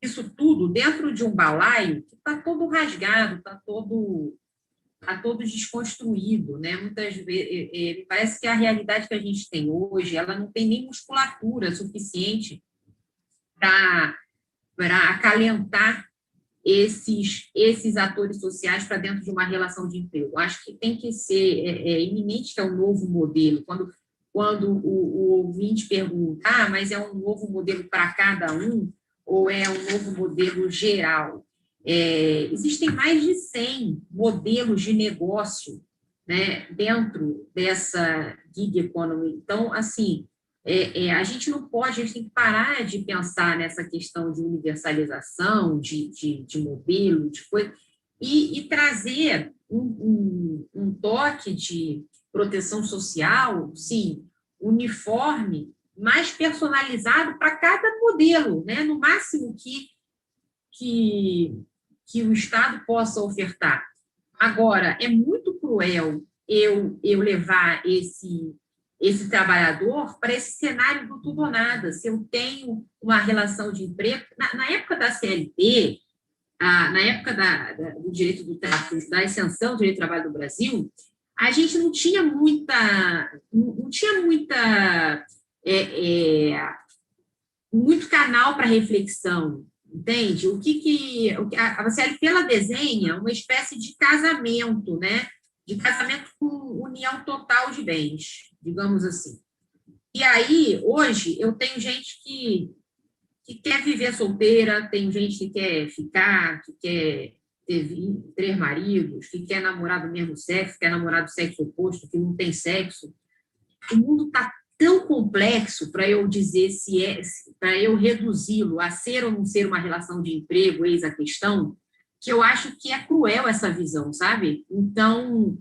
isso tudo dentro de um balaio que está todo rasgado, está todo desconstruído, né? Muitas vezes, me parece que a realidade que a gente tem hoje, ela não tem nem musculatura suficiente para acalentar esses atores sociais para dentro de uma relação de emprego. Acho que tem que ser iminente que é um novo modelo. Quando o ouvinte pergunta, mas é um novo modelo para cada um ou é um novo modelo geral? Existem mais de 100 modelos de negócio, né, dentro dessa gig economy. Então, assim, a gente não pode, a gente tem que parar de pensar nessa questão de universalização, de modelo, de coisa, e trazer um toque de proteção social, sim, uniforme, mais personalizado para cada modelo, né? No máximo que o Estado possa ofertar. Agora, é muito cruel eu levar esse trabalhador para esse cenário do tudo ou nada. Se eu tenho uma relação de emprego... Na época da CLT, na época do direito do trabalho, da extensão do direito do trabalho do Brasil, a gente não tinha muito canal para reflexão, entende? A CLT ela desenha uma espécie de casamento, né? De casamento com união total de bens, digamos assim. E aí, hoje, eu tenho gente que quer viver solteira, tem gente que quer ficar, que quer ter 3 maridos, que quer namorar do mesmo sexo, quer namorar do sexo oposto, que não tem sexo. O mundo está tão complexo para eu dizer para eu reduzi-lo a ser ou não ser uma relação de emprego, eis a questão, que eu acho que é cruel essa visão, sabe? Então,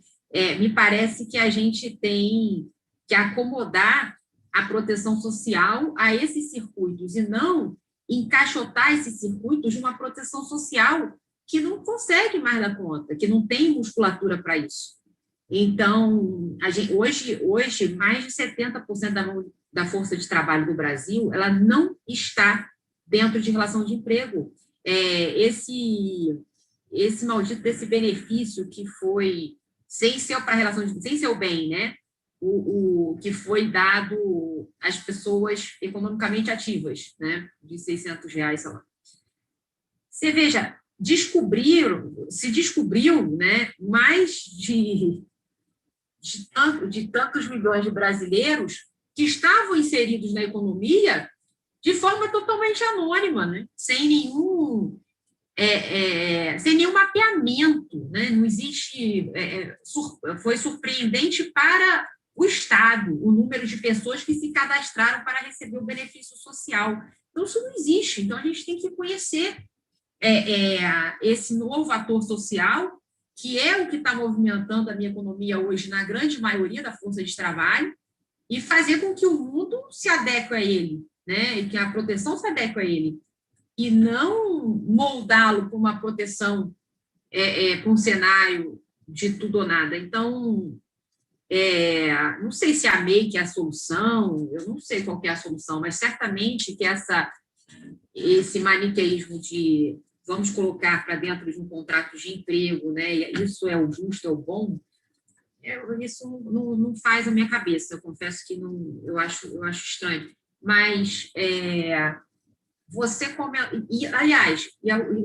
me parece que a gente tem que acomodar a proteção social a esses circuitos e não encaixotar esses circuitos de uma proteção social que não consegue mais dar conta, que não tem musculatura para isso. Então, hoje, mais de 70% da força de trabalho do Brasil, ela não está dentro de relação de emprego. Esse maldito desse benefício que foi, sem ser o bem, né? O que foi dado às pessoas economicamente ativas, né? De R$600, sei lá. Você veja, se descobriu, né, mais de tantos milhões de brasileiros que estavam inseridos na economia de forma totalmente anônima, né? Sem nenhum mapeamento, né? Não existe... foi surpreendente para o Estado o número de pessoas que se cadastraram para receber o benefício social. Então, isso não existe. Então, a gente tem que conhecer esse novo ator social, que é o que está movimentando a minha economia hoje na grande maioria da força de trabalho, e fazer com que o mundo se adeque a ele, né? E que a proteção se adeque a ele, e não moldá-lo para uma proteção, para um cenário de tudo ou nada. Então, não sei se a MEI que é a solução, eu não sei qual que é a solução, mas certamente que esse maniqueísmo de vamos colocar para dentro de um contrato de emprego, né? Isso é o justo, é o bom, isso não faz a minha cabeça, eu confesso que não, eu acho estranho. Mas aliás,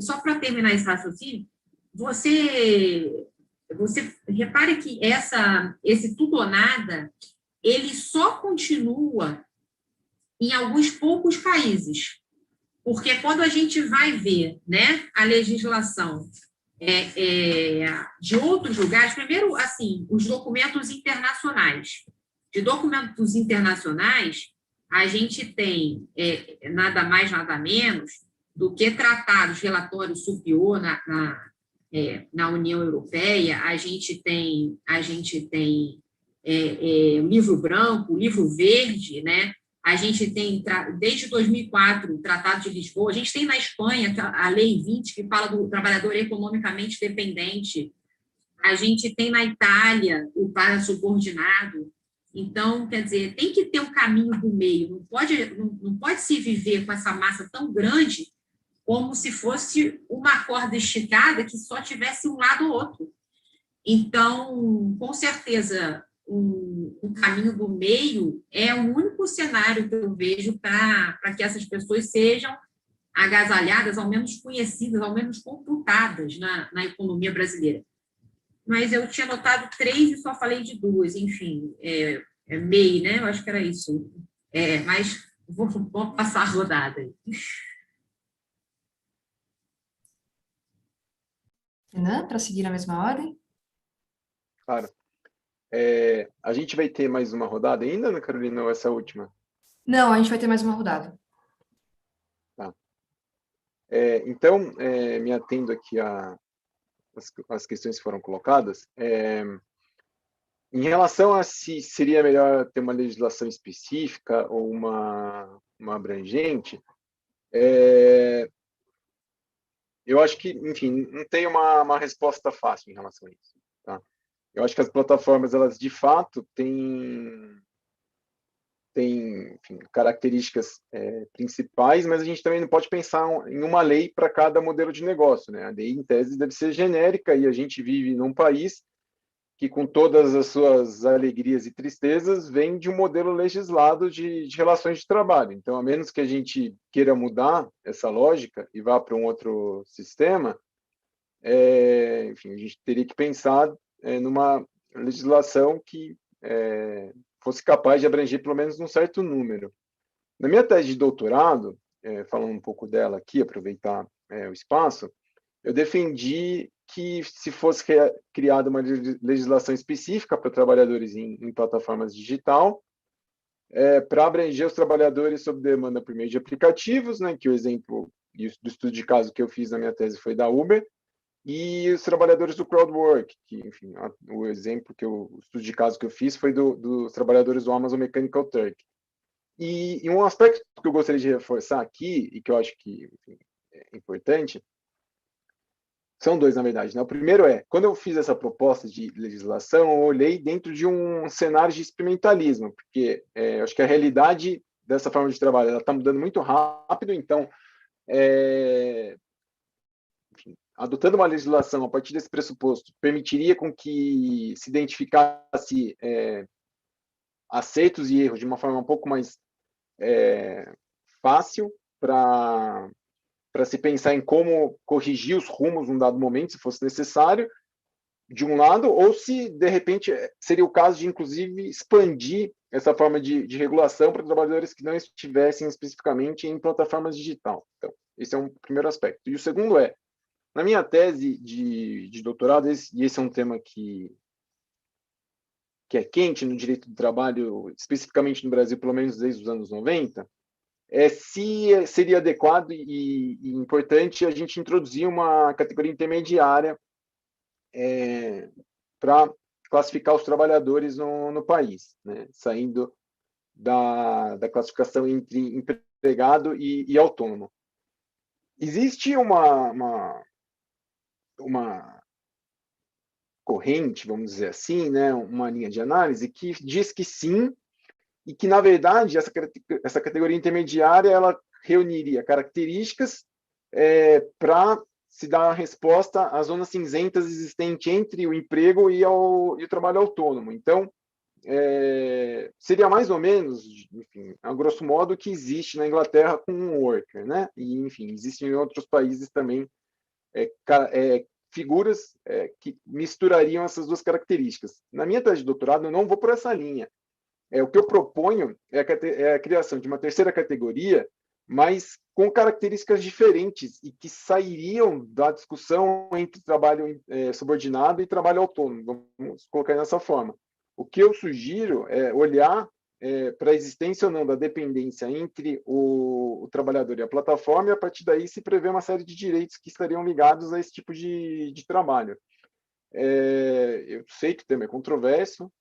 só para terminar esse raciocínio, você repare que esse tudo ou nada, ele só continua em alguns poucos países. Porque quando a gente vai ver, né, a legislação de outros lugares, primeiro, assim, os documentos internacionais. De documentos internacionais, a gente tem nada mais, nada menos do que tratados, relatórios SUPIO na União Europeia, a gente tem livro branco, livro verde, né? A gente tem, desde 2004, o Tratado de Lisboa, a gente tem na Espanha a Lei 20, que fala do trabalhador economicamente dependente, a gente tem na Itália o parasubordinado. Então, quer dizer, tem que ter um caminho do meio, não pode se viver com essa massa tão grande como se fosse uma corda esticada que só tivesse um lado ou outro. Então, com certeza, um caminho do meio é o único cenário que eu vejo para que essas pessoas sejam agasalhadas, ao menos conhecidas, ao menos computadas na economia brasileira. Mas eu tinha notado 3 e só falei de 2, enfim, MEI, né? Eu acho que era isso. Mas vou passar a rodada aí. Renan, para seguir na mesma ordem? Claro. A gente vai ter mais uma rodada ainda, Ana Carolina, ou essa última? Não, a gente vai ter mais uma rodada. Tá. Então, me atendo aqui às questões que foram colocadas. Em relação a se seria melhor ter uma legislação específica ou uma abrangente, eu acho que, enfim, não tem uma resposta fácil em relação a isso. Tá? Eu acho que as plataformas, elas de fato têm tem, enfim, características principais, mas a gente também não pode pensar em uma lei para cada modelo de negócio, né? A lei, em tese, deve ser genérica, e a gente vive num país que, com todas as suas alegrias e tristezas, vem de um modelo legislado de relações de trabalho. Então, a menos que a gente queira mudar essa lógica e vá para um outro sistema, enfim, a gente teria que pensar numa legislação que fosse capaz de abranger pelo menos um certo número. Na minha tese de doutorado, falando um pouco dela aqui, aproveitar o espaço, eu defendi que se fosse criada uma legislação específica para trabalhadores em plataformas digital, para abranger os trabalhadores sob demanda por meio de aplicativos, né, que o exemplo do estudo de caso que eu fiz na minha tese foi da Uber, e os trabalhadores do crowdwork, que, enfim, o exemplo o estudo de caso que eu fiz foi dos trabalhadores do Amazon Mechanical Turk. E um aspecto que eu gostaria de reforçar aqui, e que eu acho que, enfim, é importante, são dois, na verdade, né? O primeiro quando eu fiz essa proposta de legislação, eu olhei dentro de um cenário de experimentalismo, porque eu acho que a realidade dessa forma de trabalho está mudando muito rápido, então, enfim, adotando uma legislação a partir desse pressuposto, permitiria com que se identificasse acertos e erros de uma forma um pouco mais fácil para se pensar em como corrigir os rumos num dado momento, se fosse necessário, de um lado, ou se, de repente, seria o caso de, inclusive, expandir essa forma de regulação para trabalhadores que não estivessem especificamente em plataformas digital. Então, esse é um primeiro aspecto. E o segundo na minha tese de doutorado, e esse é um tema que é quente no direito do trabalho, especificamente no Brasil, pelo menos desde os anos 90, se seria adequado e importante a gente introduzir uma categoria intermediária para classificar os trabalhadores no país, né? Saindo da classificação entre empregado e autônomo. Existe uma corrente, vamos dizer assim, né? Uma linha de análise que diz que sim, e que, na verdade, essa categoria intermediária ela reuniria características para se dar a resposta às zonas cinzentas existentes entre o emprego e o trabalho autônomo. Então, seria mais ou menos, enfim, a grosso modo, o que existe na Inglaterra com um worker, né? E, enfim, existem em outros países também figuras que misturariam essas duas características. Na minha tese de doutorado, eu não vou por essa linha. O que eu proponho é a criação de uma terceira categoria, mas com características diferentes e que sairiam da discussão entre trabalho subordinado e trabalho autônomo, vamos colocar dessa forma. O que eu sugiro é olhar para a existência ou não da dependência entre o trabalhador e a plataforma, e a partir daí se prevê uma série de direitos que estariam ligados a esse tipo de trabalho. Eu sei que o tema é controverso,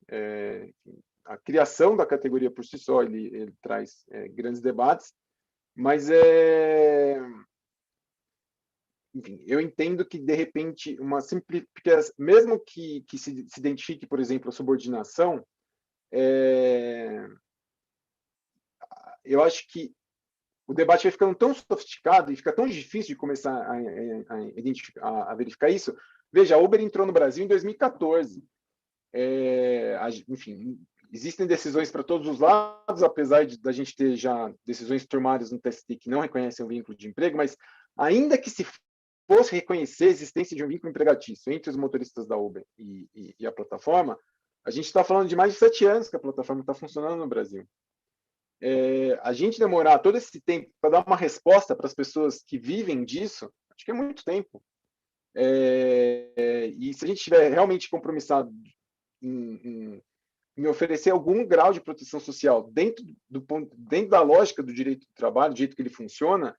a criação da categoria por si só ele traz grandes debates, mas enfim, eu entendo que, de repente, mesmo que se identifique, por exemplo, a subordinação, eu acho que o debate vai ficando tão sofisticado e fica tão difícil de começar a verificar isso. Veja, a Uber entrou no Brasil em 2014. Enfim, existem decisões para todos os lados, apesar da gente ter já decisões turmárias no TST que não reconhecem o vínculo de emprego, mas ainda que se fosse reconhecer a existência de um vínculo empregatício entre os motoristas da Uber e a plataforma, a gente está falando de mais de 7 anos que a plataforma está funcionando no Brasil. A gente demorar todo esse tempo para dar uma resposta para as pessoas que vivem disso, acho que é muito tempo. E se a gente estiver realmente compromissado em oferecer algum grau de proteção social dentro da lógica do direito do trabalho, do jeito que ele funciona,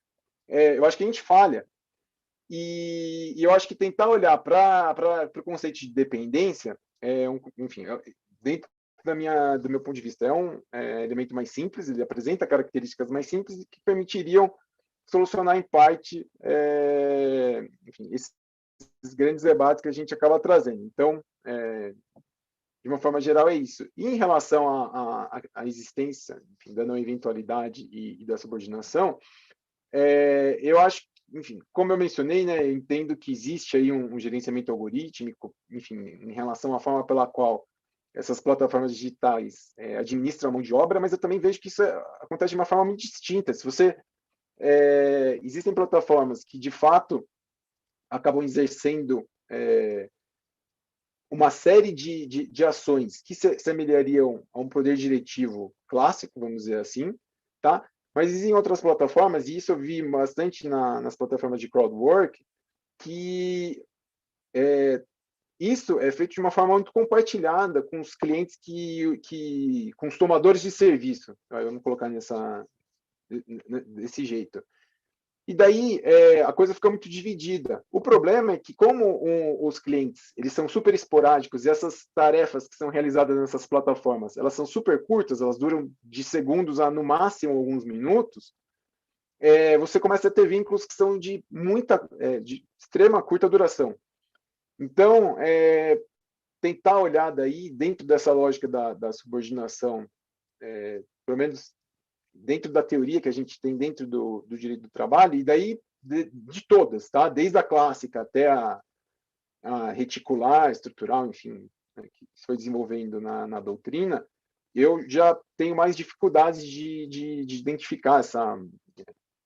eu acho que a gente falha. E eu acho que tentar olhar para o conceito de dependência, enfim, dentro do meu ponto de vista, é um elemento mais simples, ele apresenta características mais simples que permitiriam solucionar, em parte, enfim, esses grandes debates que a gente acaba trazendo. Então, de uma forma geral, é isso. E em relação à existência, enfim, da não eventualidade e da subordinação, eu acho, enfim, como eu mencionei, né, eu entendo que existe aí um gerenciamento algorítmico, enfim, em relação à forma pela qual essas plataformas digitais administram a mão de obra, mas eu também vejo que isso acontece de uma forma muito distinta. Se você existem plataformas que, de fato, acabam exercendo uma série de ações que se semelhariam a um poder diretivo clássico, vamos dizer assim, tá? Mas existem outras plataformas, e isso eu vi bastante nas plataformas de crowdwork, que isso é feito de uma forma muito compartilhada com os clientes com os tomadores de serviço. Vamos colocar desse jeito. E daí a coisa fica muito dividida. O problema é que, como os clientes eles são super esporádicos, e essas tarefas que são realizadas nessas plataformas, elas são super curtas, elas duram de segundos a, no máximo, alguns minutos, você começa a ter vínculos que são de extrema curta duração. Então, tentar olhar daí, dentro dessa lógica da subordinação, pelo menos dentro da teoria que a gente tem dentro do direito do trabalho, e daí de todas, tá? Desde a clássica até a reticular, estrutural, enfim, né, que se foi desenvolvendo na doutrina, eu já tenho mais dificuldades de identificar essa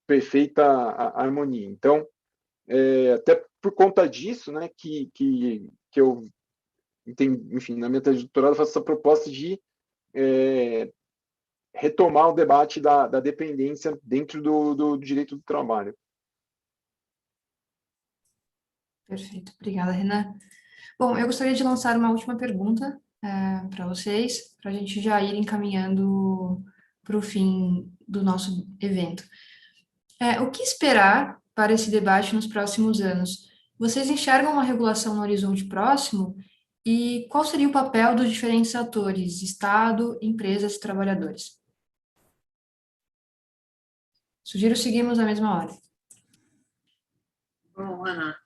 perfeita harmonia. Então, até por conta disso, né, que eu entendi, enfim, na minha tese de doutorado eu faço essa proposta de retomar o debate da dependência dentro do direito do trabalho. Perfeito, obrigada, Renan. Bom, eu gostaria de lançar uma última pergunta para vocês, para a gente já ir encaminhando para o fim do nosso evento. O que esperar para esse debate nos próximos anos? Vocês enxergam uma regulação no horizonte próximo? E qual seria o papel dos diferentes atores, Estado, empresas e trabalhadores? Sugiro seguirmos a mesma ordem. Bom, Ana,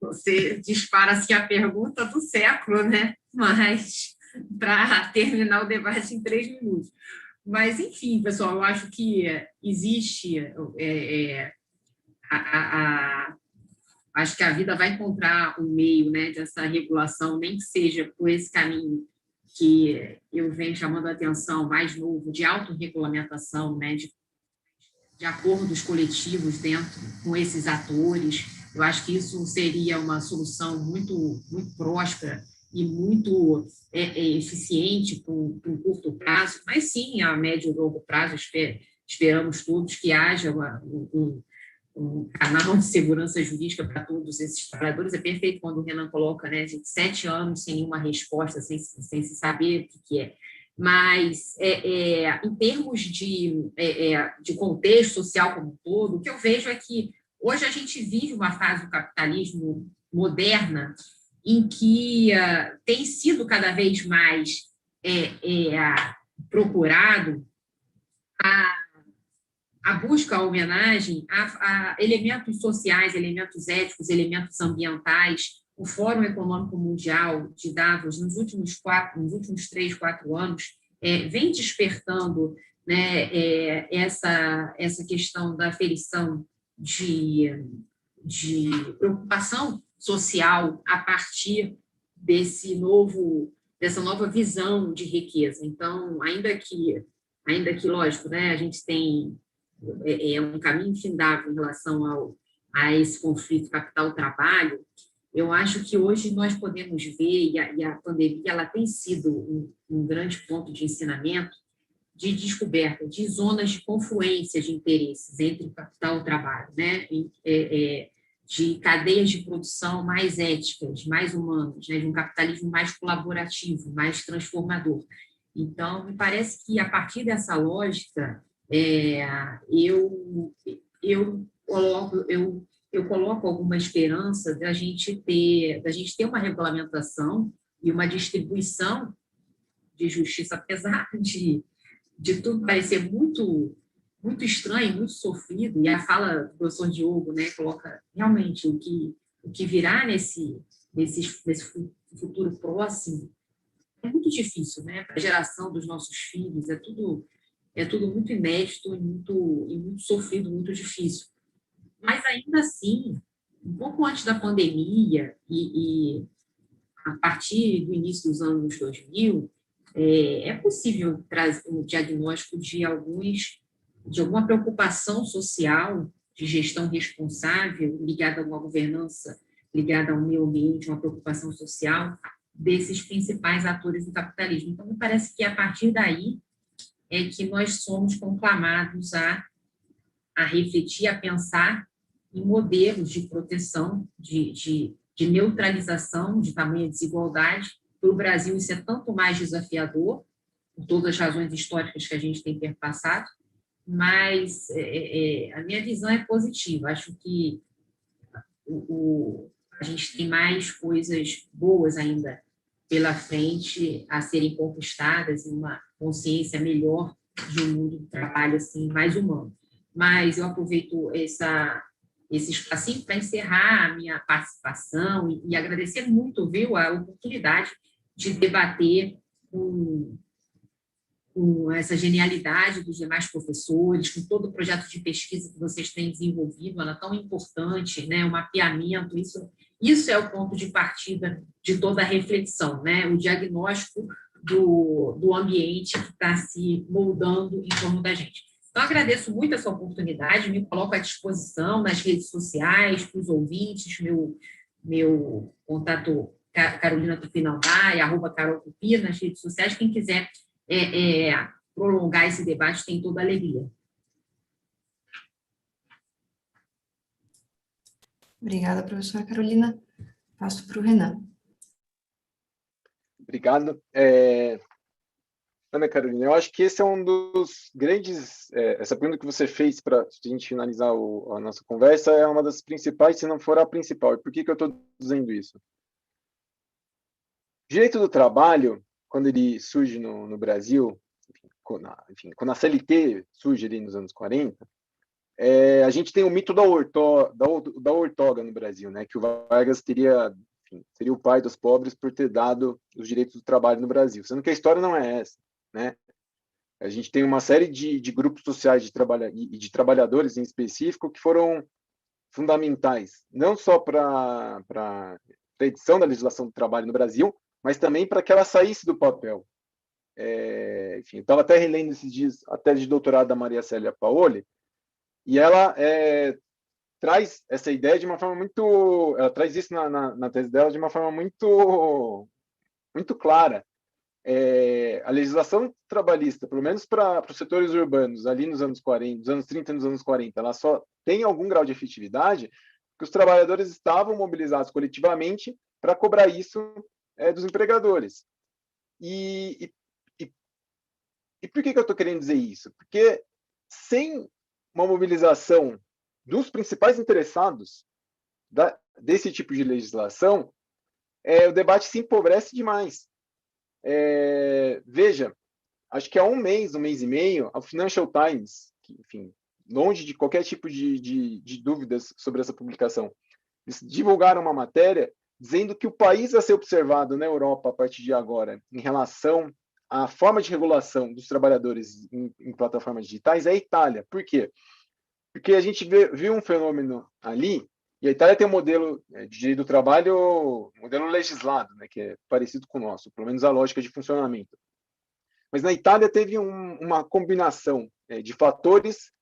você dispara assim, a pergunta do século, né? Mas para terminar o debate em 3 minutos. Mas, enfim, pessoal, eu acho que existe acho que a vida vai encontrar um meio, né, dessa regulação, nem que seja por esse caminho que eu venho chamando a atenção, mais novo, de autorregulamentação, né, de acordos coletivos dentro com esses atores. Eu acho que isso seria uma solução muito, muito próspera e muito eficiente para um curto prazo, mas sim, a médio e longo prazo, esperamos todos que haja um canal de segurança jurídica para todos esses trabalhadores. É perfeito quando o Renan coloca, né, de 7 anos sem nenhuma resposta, sem se saber o que é. Mas, em termos de contexto social como um todo, o que eu vejo é que hoje a gente vive uma fase do capitalismo moderna em que tem sido cada vez mais procurado a busca, a homenagem a elementos sociais, elementos éticos, elementos ambientais. O Fórum Econômico Mundial de Davos, nos últimos 3, 4 anos, vem despertando, né, essa questão da aferição de preocupação social a partir dessa nova visão de riqueza. Então, ainda que lógico, né, a gente tem um caminho infindável em relação a esse conflito capital-trabalho, eu acho que hoje nós podemos ver, e a pandemia ela tem sido um grande ponto de ensinamento, de descoberta de zonas de confluência de interesses entre o capital e o trabalho, né? De cadeias de produção mais éticas, mais humanas, né? De um capitalismo mais colaborativo, mais transformador. Então, me parece que, a partir dessa lógica, eu coloco alguma esperança da gente ter uma regulamentação e uma distribuição de justiça, apesar de tudo parecer muito, muito estranho, muito sofrido, e a fala do professor Diogo, né, coloca realmente o que virá nesse futuro próximo, é muito difícil, né? Para a geração dos nossos filhos, é tudo muito inédito e muito sofrido, muito difícil. Mas, ainda assim, um pouco antes da pandemia e a partir do início dos anos 2000, é possível trazer o diagnóstico de alguma preocupação social, de gestão responsável, ligada a uma governança, ligada ao meio ambiente, uma preocupação social, desses principais atores do capitalismo. Então, me parece que, a partir daí, é que nós somos conclamados a refletir, a pensar em modelos de proteção, de neutralização de tamanha desigualdade. Para o Brasil, isso é tanto mais desafiador, por todas as razões históricas que a gente tem perpassado, mas a minha visão é positiva. Acho que a gente tem mais coisas boas ainda pela frente a serem conquistadas, e uma consciência melhor de um mundo do trabalho assim, mais humano. Mas eu aproveito esse espacinho para encerrar a minha participação e agradecer muito, viu, a oportunidade de debater com essa genialidade dos demais professores, com todo o projeto de pesquisa que vocês têm desenvolvido, ela é tão importante, né, o mapeamento, isso é o ponto de partida de toda a reflexão, né, o diagnóstico do ambiente que está se moldando em torno da gente. Então, agradeço muito essa oportunidade, me coloco à disposição nas redes sociais, para os ouvintes, meu contato Carolina Tupinambá, @CarolTupi, nas redes sociais, quem quiser prolongar esse debate tem toda a alegria. Obrigada, professora Carolina. Passo para o Renan. Obrigado. Ana Carolina, eu acho que esse é um dos grandes... essa pergunta que você fez para a gente finalizar a nossa conversa é uma das principais, se não for a principal. E por que eu estou dizendo isso? O direito do trabalho, quando ele surge no Brasil, quando a CLT surge ali nos anos 40, a gente tem o mito da ortoga no Brasil, né? Que o Vargas seria o pai dos pobres por ter dado os direitos do trabalho no Brasil, sendo que a história não é essa, né? A gente tem uma série de grupos sociais de trabalhadores em específico que foram fundamentais, não só para a edição da legislação do trabalho no Brasil, mas também para que ela saísse do papel. Enfim, eu estava até relendo esses dias a tese de doutorado da Maria Célia Paoli, e ela traz essa ideia de uma forma muito... Ela traz isso na tese dela de uma forma muito clara. A legislação trabalhista, pelo menos para os setores urbanos, ali nos anos 40, dos anos 30 e nos anos 40, ela só tem algum grau de efetividade porque os trabalhadores estavam mobilizados coletivamente para cobrar isso dos empregadores. E por que eu estou querendo dizer isso? Porque sem uma mobilização dos principais interessados desse tipo de legislação, o debate se empobrece demais. Veja, acho que há um mês e meio, a Financial Times, que, enfim, longe de qualquer tipo de dúvidas sobre essa publicação, eles divulgaram uma matéria dizendo que o país a ser observado na Europa a partir de agora, em relação à forma de regulação dos trabalhadores em plataformas digitais, é a Itália. Por quê? Porque a gente viu um fenômeno ali, e a Itália tem um modelo de direito do trabalho, modelo legislado, né, que é parecido com o nosso, pelo menos a lógica de funcionamento. Mas na Itália teve uma combinação de fatores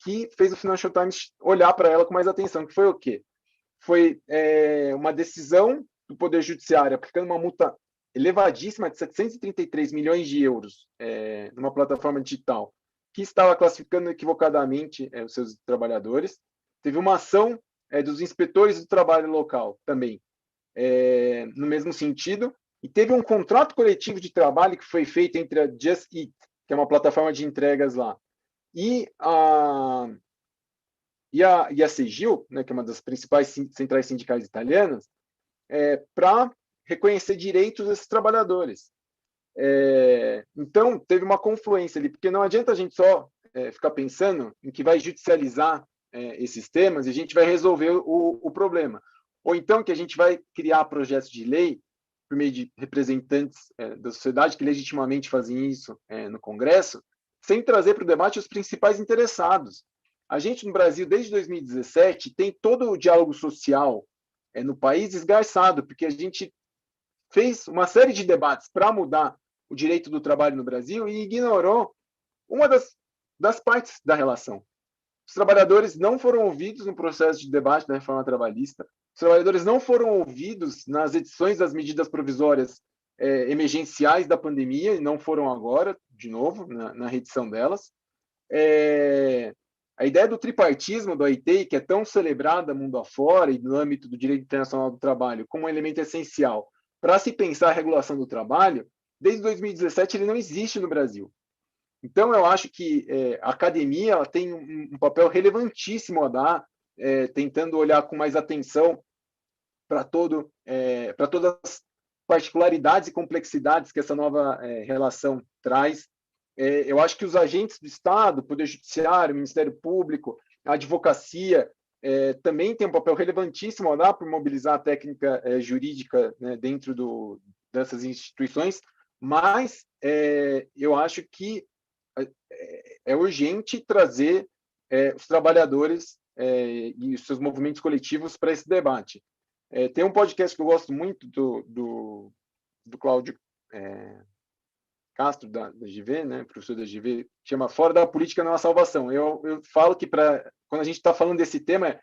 que fez o Financial Times olhar para ela com mais atenção, que foi o quê? Foi uma decisão do Poder Judiciário aplicando uma multa elevadíssima de 733 milhões de euros numa plataforma digital que estava classificando equivocadamente os seus trabalhadores. Teve uma ação dos inspetores do trabalho local também, no mesmo sentido, e teve um contrato coletivo de trabalho que foi feito entre a Just Eat, que é uma plataforma de entregas lá, e a CGIL, né, que é uma das principais centrais sindicais italianas, para reconhecer direitos desses trabalhadores. Então, teve uma confluência ali, porque não adianta a gente só ficar pensando em que vai judicializar esses temas e a gente vai resolver o problema. Ou então que a gente vai criar projetos de lei por meio de representantes da sociedade que legitimamente fazem isso no Congresso, sem trazer para o debate os principais interessados. A gente, no Brasil, desde 2017, tem todo o diálogo social no país esgarçado, porque a gente fez uma série de debates para mudar o direito do trabalho no Brasil e ignorou uma das partes da relação. Os trabalhadores não foram ouvidos no processo de debate da reforma trabalhista, os trabalhadores não foram ouvidos nas edições das medidas provisórias emergenciais da pandemia, e não foram agora, de novo, na reedição delas. A ideia do tripartismo do OIT, que é tão celebrada mundo afora e no âmbito do direito internacional do trabalho como um elemento essencial para se pensar a regulação do trabalho, desde 2017 ele não existe no Brasil. Então, eu acho que a academia ela tem um papel relevantíssimo a dar, tentando olhar com mais atenção para todas as particularidades e complexidades que essa nova relação traz. Eu acho que os agentes do Estado, Poder Judiciário, Ministério Público, a advocacia, também tem um papel relevantíssimo a dar por mobilizar a técnica jurídica, né, dentro dessas instituições, mas eu acho que é urgente trazer os trabalhadores e os seus movimentos coletivos para esse debate. Tem um podcast que eu gosto muito do Cláudio Castro, da GV, né, professor da GV, chama Fora da Política Não Há Salvação. Eu falo que quando a gente está falando desse tema,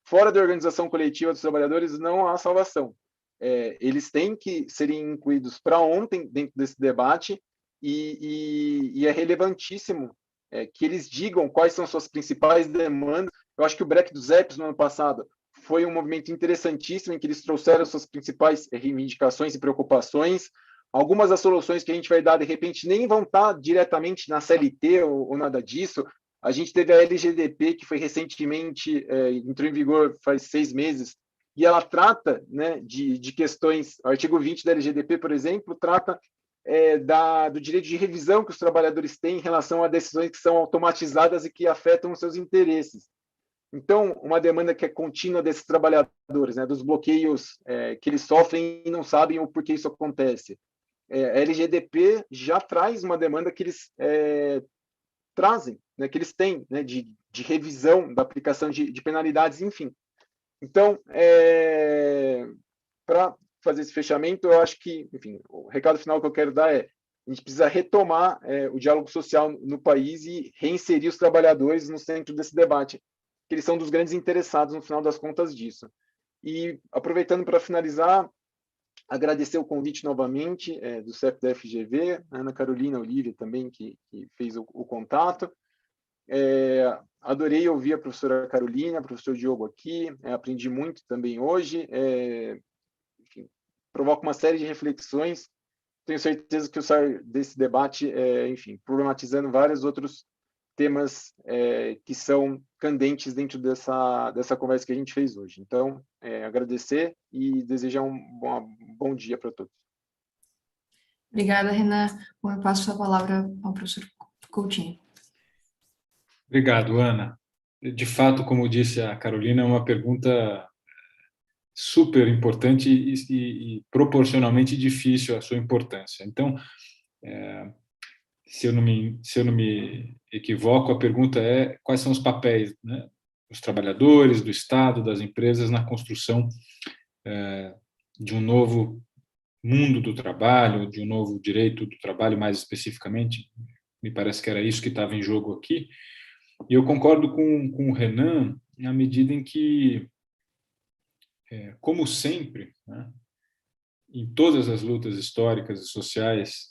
fora da organização coletiva dos trabalhadores não há salvação. Eles têm que serem incluídos para ontem dentro desse debate e é relevantíssimo que eles digam quais são suas principais demandas. Eu acho que o break dos EPs no ano passado foi um movimento interessantíssimo em que eles trouxeram suas principais reivindicações e preocupações. Algumas das soluções que a gente vai dar, de repente, nem vão estar diretamente na CLT ou nada disso. A gente teve a LGDP, que foi recentemente, entrou em vigor faz 6 meses, e ela trata, né, de questões. O artigo 20 da LGDP, por exemplo, trata do direito de revisão que os trabalhadores têm em relação a decisões que são automatizadas e que afetam os seus interesses. Então, uma demanda que é contínua desses trabalhadores, né, dos bloqueios que eles sofrem e não sabem o porquê isso acontece. A LGDP já traz uma demanda que eles trazem, né, que eles têm, né, de revisão da aplicação de penalidades, enfim. Então, para fazer esse fechamento, eu acho que, enfim, o recado final que eu quero dar a gente precisa retomar o diálogo social no país e reinserir os trabalhadores no centro desse debate, que eles são dos grandes interessados, no final das contas, disso. E, aproveitando para finalizar, agradecer o convite novamente do CEP-FGV, a Ana Carolina Olívia também, que fez o contato. Adorei ouvir a professora Carolina, o professor Diogo aqui, aprendi muito também hoje. Enfim, provoca uma série de reflexões. Tenho certeza que o sair desse debate, enfim, problematizando vários outros temas que são candentes dentro dessa conversa que a gente fez hoje. Então, agradecer e desejar um bom dia para todos. Obrigada, Renan. Bom, eu passo a palavra ao professor Coutinho. Obrigado, Ana. De fato, como disse a Carolina, é uma pergunta super importante e proporcionalmente difícil à sua importância. Então, se eu não me equivoco, a pergunta é quais são os papéis, né, dos trabalhadores, do Estado, das empresas na construção de um novo mundo do trabalho, de um novo direito do trabalho, mais especificamente. Me parece que era isso que estava em jogo aqui. E eu concordo com o Renan na medida em que, como sempre, né, em todas as lutas históricas e sociais,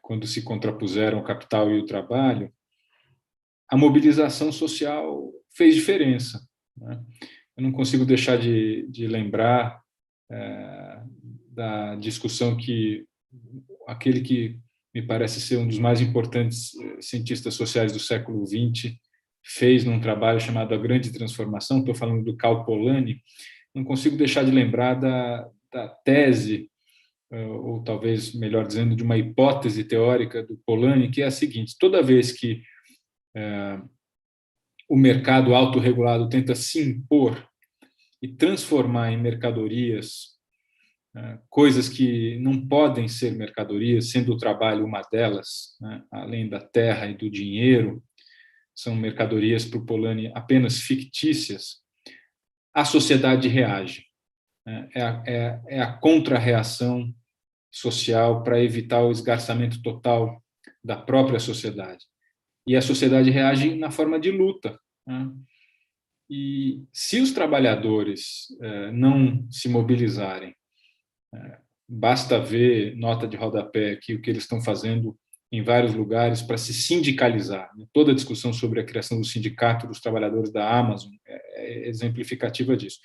quando se contrapuseram o capital e o trabalho, a mobilização social fez diferença, né? Eu não consigo deixar de lembrar da discussão que aquele que me parece ser um dos mais importantes cientistas sociais do século XX fez num trabalho chamado A Grande Transformação, estou falando do Karl Polanyi. Não consigo deixar de lembrar da tese, ou talvez, melhor dizendo, de uma hipótese teórica do Polanyi, que é a seguinte: toda vez que o mercado autorregulado tenta se impor e transformar em mercadorias coisas que não podem ser mercadorias, sendo o trabalho uma delas, né, além da terra e do dinheiro, são mercadorias para o Polanyi apenas fictícias, a sociedade reage. É a contra-reação social para evitar o esgarçamento total da própria sociedade. E a sociedade reage na forma de luta, né? E se os trabalhadores não se mobilizarem, basta ver nota de rodapé aqui, o que eles estão fazendo em vários lugares para se sindicalizar. Toda a discussão sobre a criação do sindicato dos trabalhadores da Amazon é exemplificativa disso.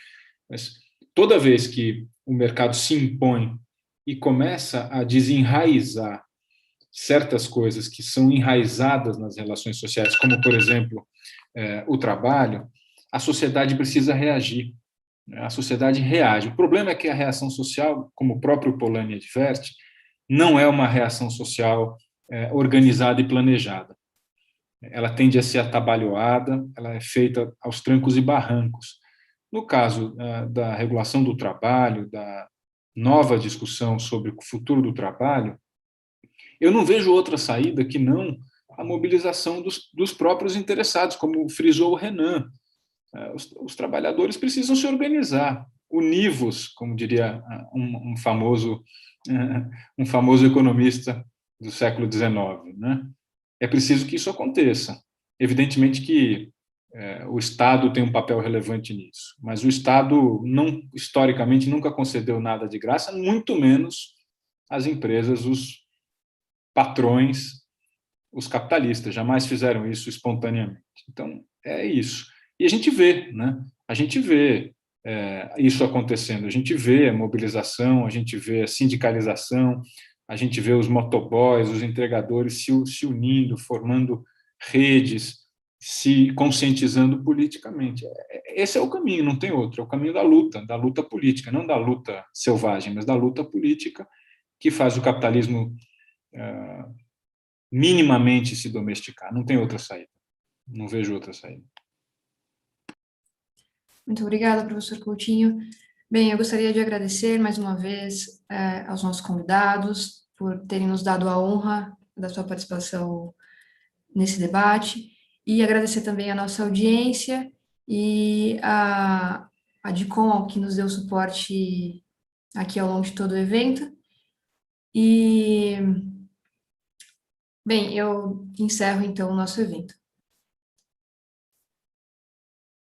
Mas toda vez que o mercado se impõe e começa a desenraizar certas coisas que são enraizadas nas relações sociais, como, por exemplo, o trabalho, a sociedade precisa reagir. A sociedade reage. O problema é que a reação social, como o próprio Polanyi adverte, não é uma reação social organizada e planejada. Ela tende a ser atabalhoada, ela é feita aos trancos e barrancos. No caso da regulação do trabalho, da nova discussão sobre o futuro do trabalho, eu não vejo outra saída que não a mobilização dos próprios interessados, como frisou o Renan. Os trabalhadores precisam se organizar, univos, como diria um famoso economista do século XIX, né? É preciso que isso aconteça. Evidentemente que o Estado tem um papel relevante nisso, mas o Estado historicamente nunca concedeu nada de graça, muito menos as empresas, os patrões, os capitalistas, jamais fizeram isso espontaneamente. Então, é isso. E a gente vê, né? A gente vê isso acontecendo, a gente vê a mobilização, a gente vê a sindicalização, a gente vê os motoboys, os entregadores se unindo, formando redes, se conscientizando politicamente. Esse é o caminho, não tem outro, é o caminho da luta política, não da luta selvagem, mas da luta política que faz o capitalismo minimamente se domesticar. Não tem outra saída, não vejo outra saída. Muito obrigada, professor Coutinho. Bem, eu gostaria de agradecer mais uma vez aos nossos convidados por terem nos dado a honra da sua participação nesse debate e agradecer também a nossa audiência e a DICOM, que nos deu suporte aqui ao longo de todo o evento. E, bem, eu encerro então o nosso evento.